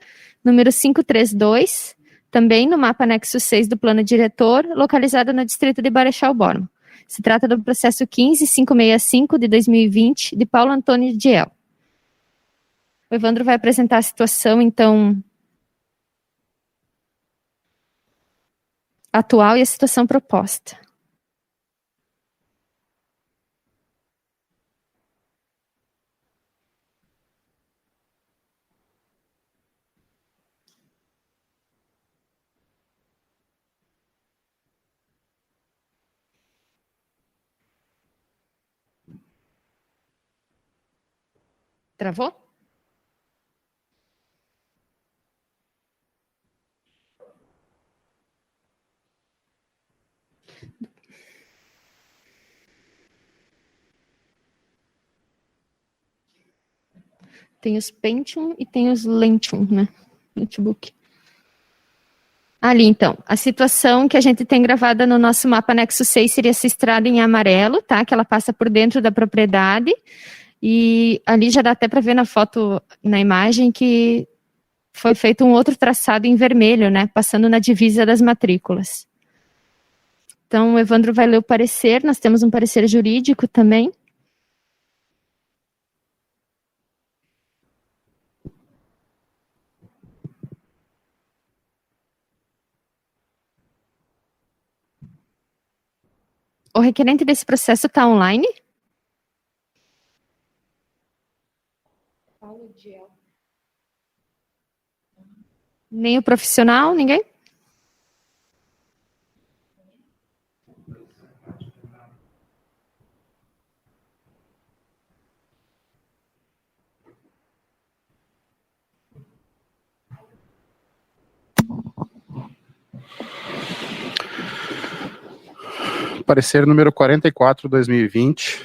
número 532, também no mapa anexo 6 do plano diretor, localizado no distrito de Marechal Borman. Se trata do processo 15.565 de 2020, de Paulo Antônio Diel. O Evandro vai apresentar a situação, então, atual e a situação proposta. Travou? Tem os Pentium e tem os Lentium, né? Notebook. Ali, então, a situação que a gente tem gravada no nosso mapa anexo 6 seria essa estrada em amarelo, tá? Que ela passa por dentro da propriedade. E ali já dá até para ver na foto, na imagem, que foi feito um outro traçado em vermelho, né? Passando na divisa das matrículas. Então, o Evandro vai ler o parecer. Nós temos um parecer jurídico também. O requerente desse processo está online? Nem o profissional, ninguém? Parecer número 44/2020.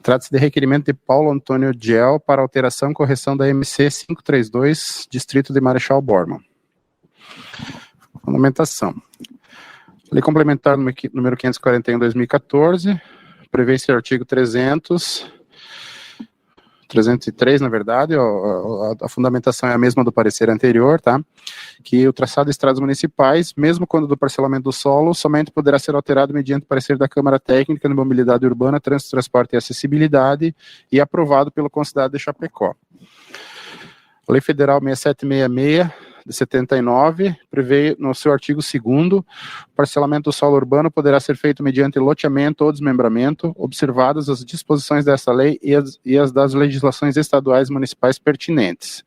Trata-se de requerimento de Paulo Antônio Giel para alteração e correção da MC 532, Distrito de Marechal Bormann. Fundamentação. Lei Complementar número 541/2014, prevê-se o artigo 303, na verdade, a fundamentação é a mesma do parecer anterior, tá? Que o traçado de estradas municipais, mesmo quando do parcelamento do solo, somente poderá ser alterado mediante parecer da Câmara Técnica de Mobilidade Urbana, Trânsito, Transporte e Acessibilidade e aprovado pelo Conselho de Chapecó. A Lei Federal 6766, de 79, prevê no seu artigo 2º, o parcelamento do solo urbano poderá ser feito mediante loteamento ou desmembramento, observadas as disposições dessa lei e as das legislações estaduais e municipais pertinentes.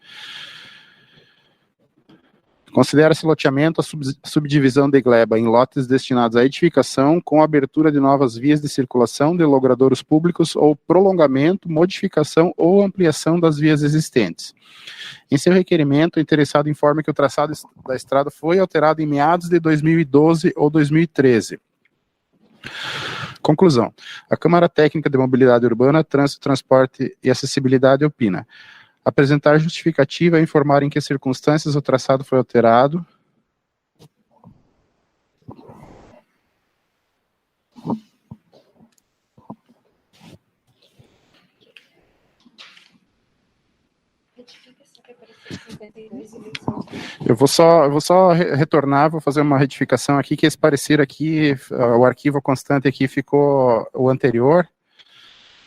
Considera-se loteamento a subdivisão de gleba em lotes destinados à edificação com abertura de novas vias de circulação de logradouros públicos ou prolongamento, modificação ou ampliação das vias existentes. Em seu requerimento, o interessado informa que o traçado da estrada foi alterado em meados de 2012 ou 2013. Conclusão. A Câmara Técnica de Mobilidade Urbana, Trânsito, Transporte e Acessibilidade opina: apresentar justificativa e informar em que circunstâncias o traçado foi alterado. Eu vou só retornar, vou fazer uma retificação aqui, que esse parecer aqui, o arquivo constante aqui ficou o anterior.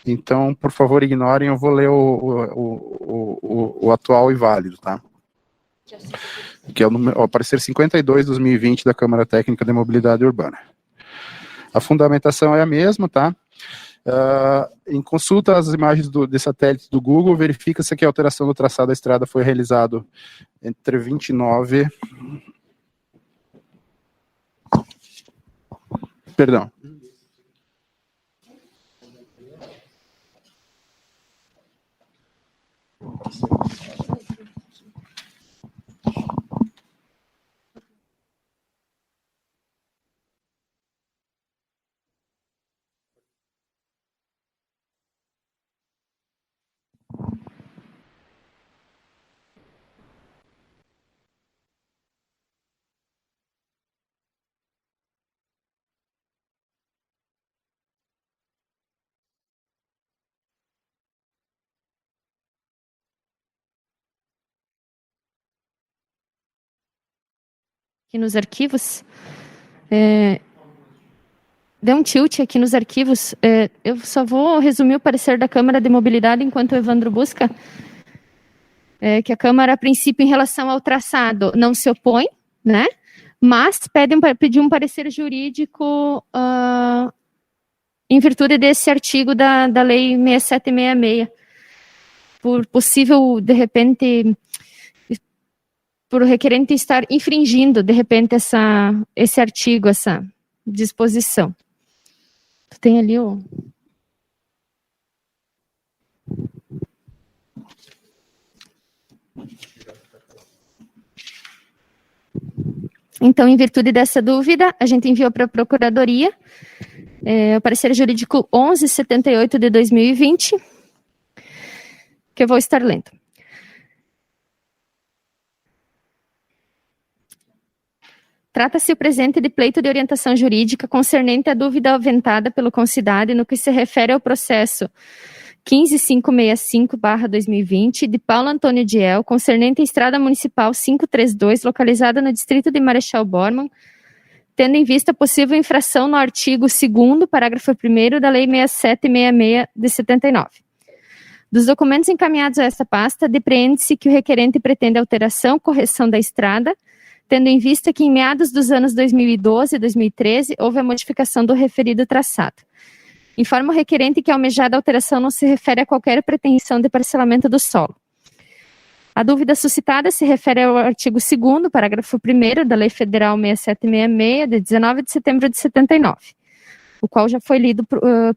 Então, por favor, ignorem, eu vou ler o atual e válido, tá? Que é o parecer 52/2020 da Câmara Técnica de Mobilidade Urbana. A fundamentação é a mesma, tá? Em consulta às imagens de satélite do Google, verifica-se que a alteração do traçado da estrada foi realizado entre 29... Perdão. Aqui nos arquivos, deu um tilt aqui nos arquivos, eu só vou resumir o parecer da Câmara de Mobilidade enquanto o Evandro busca, que a Câmara, a princípio, em relação ao traçado, não se opõe, né, mas pediu um parecer jurídico em virtude desse artigo da Lei 6766, por possível, de repente, por o requerente estar infringindo, de repente, esse artigo, essa disposição. Tu tem ali o... Então, em virtude dessa dúvida, a gente enviou para a Procuradoria o parecer jurídico 1178 de 2020, que eu vou estar lendo. Trata-se o presente de pleito de orientação jurídica concernente à dúvida aventada pelo concidade no que se refere ao processo 15565/2020 de Paulo Antônio Diel, concernente à Estrada Municipal 532, localizada no distrito de Marechal Bormann, tendo em vista possível infração no artigo 2º, parágrafo 1º da Lei 6766 de 79. Dos documentos encaminhados a esta pasta, depreende-se que o requerente pretende alteração, correção da estrada, tendo em vista que em meados dos anos 2012 e 2013 houve a modificação do referido traçado. Informa o requerente que a almejada alteração não se refere a qualquer pretensão de parcelamento do solo. A dúvida suscitada se refere ao artigo 2º, parágrafo 1º da Lei Federal 6766, de 19 de setembro de 79, o qual já foi lido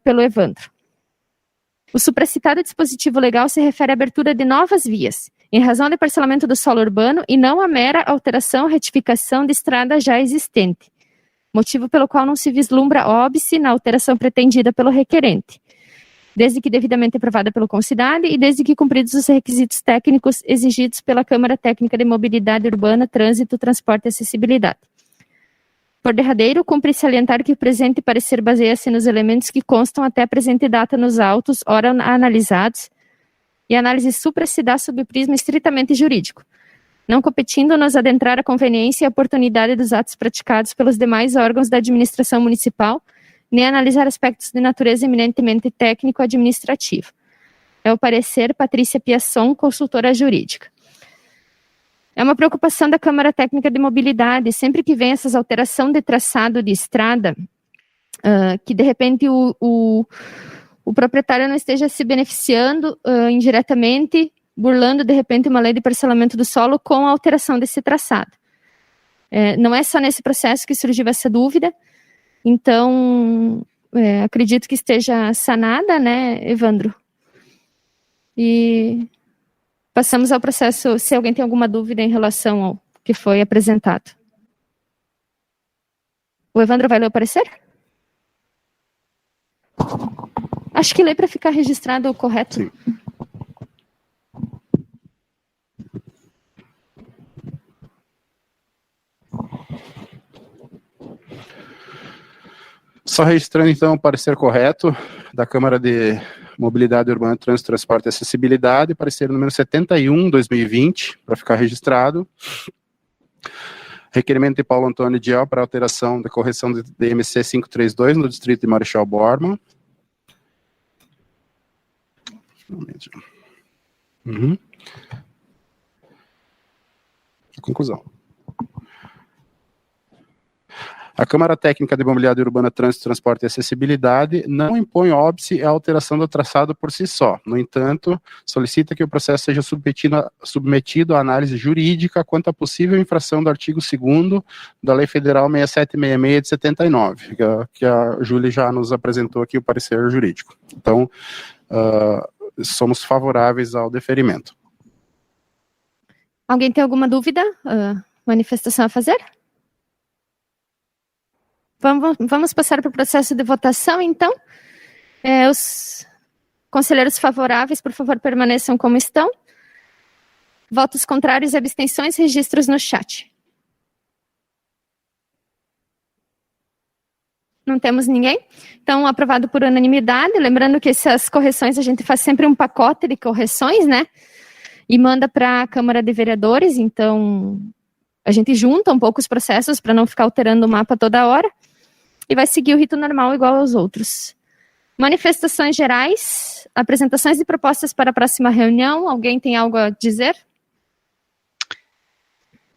pelo Evandro. O supracitado dispositivo legal se refere à abertura de novas vias, em razão de parcelamento do solo urbano e não a mera alteração ou retificação de estrada já existente, motivo pelo qual não se vislumbra óbice na alteração pretendida pelo requerente, desde que devidamente aprovada pelo concidade e desde que cumpridos os requisitos técnicos exigidos pela Câmara Técnica de Mobilidade Urbana, Trânsito, Transporte e Acessibilidade. Por derradeiro, cumpre salientar que o presente parecer baseia-se nos elementos que constam até a presente data nos autos, ora analisados, e a análise supra se dá sob o prisma estritamente jurídico, não competindo-nos adentrar a conveniência e a oportunidade dos atos praticados pelos demais órgãos da administração municipal, nem analisar aspectos de natureza eminentemente técnico-administrativo. É o parecer Patrícia Piasson, consultora jurídica. É uma preocupação da Câmara Técnica de Mobilidade, sempre que vem essas alterações de traçado de estrada, que de repente o proprietário não esteja se beneficiando indiretamente, burlando de repente uma lei de parcelamento do solo com a alteração desse traçado. Não é só nesse processo que surgiu essa dúvida, então acredito que esteja sanada, né, Evandro? E passamos ao processo, se alguém tem alguma dúvida em relação ao que foi apresentado. O Evandro vai ler o parecer? Acho que lê para ficar registrado o correto. Sim. Só registrando, então, o parecer correto da Câmara de Mobilidade Urbana, Trânsito, Transporte e Acessibilidade, parecer número 71/2020, para ficar registrado. Requerimento de Paulo Antônio Diel para alteração da correção de DMC 532 no distrito de Marechal Bormann. A conclusão. A Câmara Técnica de Mobilidade Urbana, Trânsito, Transporte e Acessibilidade não impõe óbice à alteração do traçado por si só. No entanto, solicita que o processo seja submetido à análise jurídica quanto à possível infração do artigo 2º da Lei Federal 6766 de 79, que a Júlia já nos apresentou aqui o parecer jurídico. Então, somos favoráveis ao deferimento. Alguém tem alguma dúvida? Manifestação a fazer? Vamos passar para o processo de votação, então. Os conselheiros favoráveis, por favor, permaneçam como estão. Votos contrários e abstenções, registros no chat. Não temos ninguém? Então, aprovado por unanimidade. Lembrando que essas correções, a gente faz sempre um pacote de correções, né? E manda para a Câmara de Vereadores. Então, a gente junta um pouco os processos para não ficar alterando o mapa toda hora. E vai seguir o rito normal igual aos outros. Manifestações gerais, apresentações de propostas para a próxima reunião. Alguém tem algo a dizer?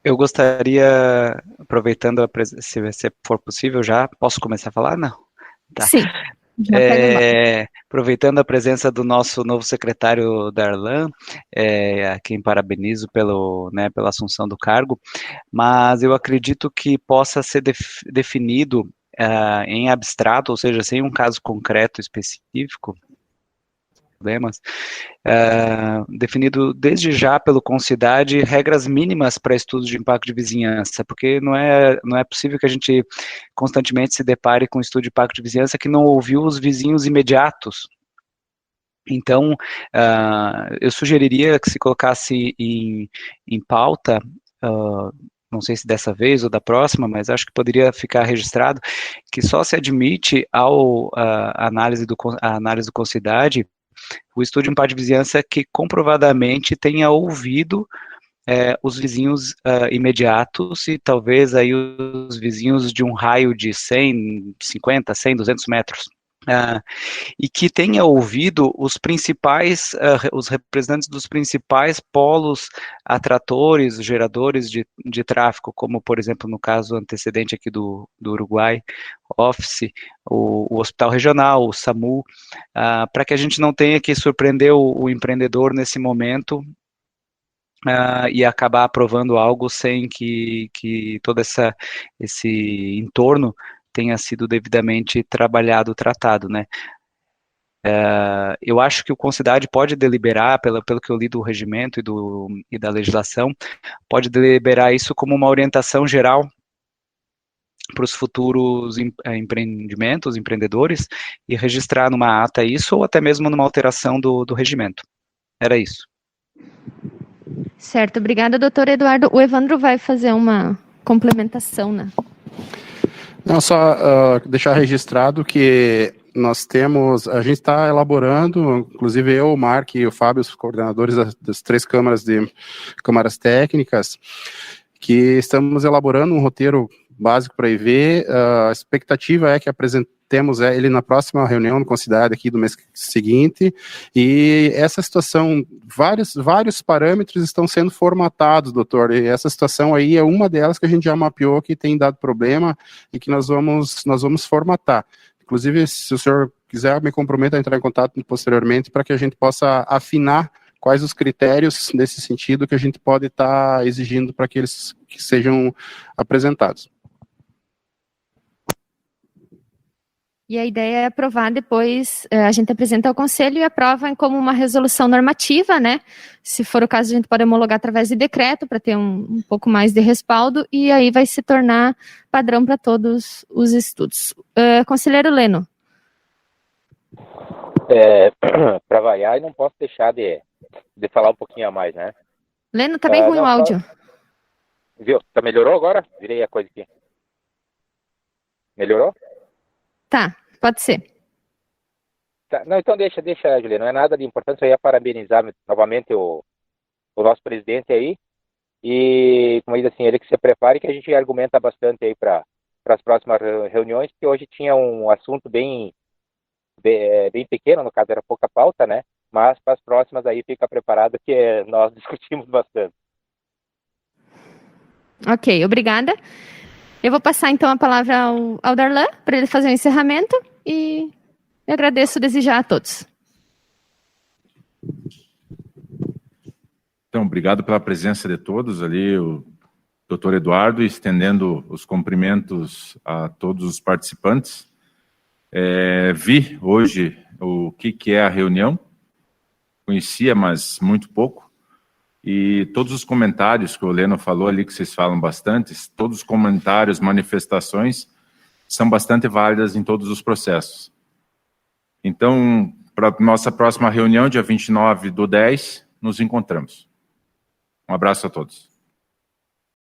Eu gostaria, aproveitando, se for possível, já posso começar a falar? Não. Tá. Sim. Aproveitando a presença do nosso novo secretário Darlan, a quem parabenizo pela assunção do cargo, mas eu acredito que possa ser definido em abstrato, ou seja, sem um caso concreto específico, problemas, definido desde já pelo Concidade regras mínimas para estudos de impacto de vizinhança, porque não é possível que a gente constantemente se depare com um estudo de impacto de vizinhança que não ouviu os vizinhos imediatos. Então, eu sugeriria que se colocasse em pauta, não sei se dessa vez ou da próxima, mas acho que poderia ficar registrado, que só se admite a análise do Concidade o estudo de impacto de vizinhança que comprovadamente tenha ouvido os vizinhos imediatos e talvez aí os vizinhos de um raio de 100, 50, 100, 200 metros. E que tenha ouvido os representantes dos principais polos atratores, geradores de tráfego, como, por exemplo, no caso antecedente aqui do Uruguai, Office, o Hospital Regional, o SAMU, para que a gente não tenha que surpreender o empreendedor nesse momento e acabar aprovando algo sem que todo esse entorno tenha sido devidamente trabalhado, tratado, né? Eu acho que o Concidade pode deliberar, pelo que eu li do regimento e da legislação, pode deliberar isso como uma orientação geral para os futuros empreendimentos, empreendedores, e registrar numa ata isso, ou até mesmo numa alteração do regimento. Era isso. Certo, obrigada, doutor Eduardo. O Evandro vai fazer uma complementação, né? Não, só deixar registrado que a gente está elaborando, inclusive eu, o Mark e o Fábio, os coordenadores das 3 câmaras técnicas, que estamos elaborando um roteiro básico para IV. A expectativa é que apresentemos ele na próxima reunião no Concidade aqui do mês seguinte, e essa situação, vários parâmetros estão sendo formatados, doutor, e essa situação aí é uma delas que a gente já mapeou que tem dado problema e que nós vamos formatar. Inclusive, se o senhor quiser, me comprometo a entrar em contato posteriormente para que a gente possa afinar quais os critérios nesse sentido que a gente pode estar exigindo para que eles sejam apresentados. E a ideia é aprovar depois, a gente apresenta ao Conselho e aprova como uma resolução normativa, né? Se for o caso, a gente pode homologar através de decreto para ter um pouco mais de respaldo, e aí vai se tornar padrão para todos os estudos. Conselheiro Leno. Para variar, eu não posso deixar de falar um pouquinho a mais, né? Leno, tá bem ruim o áudio. Viu? Melhorou agora? Virei a coisa aqui. Melhorou? Tá, pode ser. Tá, não, então deixa, Juliana, não é nada de importância, eu ia parabenizar novamente o nosso presidente aí, e, como diz assim, ele que se prepare, que a gente argumenta bastante aí para as próximas reuniões, porque hoje tinha um assunto bem pequeno, no caso era pouca pauta, né, mas para as próximas aí fica preparado que nós discutimos bastante. Ok, obrigada. Eu vou passar, então, a palavra ao Darlan, para ele fazer o encerramento, e eu agradeço desejar a todos. Então, obrigado pela presença de todos ali, o doutor Eduardo, estendendo os cumprimentos a todos os participantes. Vi hoje o que é a reunião, conhecia, mas muito pouco. E todos os comentários que o Leno falou ali, que vocês falam bastante, todos os comentários, manifestações, são bastante válidas em todos os processos. Então, para a nossa próxima reunião, dia 29/10, nos encontramos. Um abraço a todos.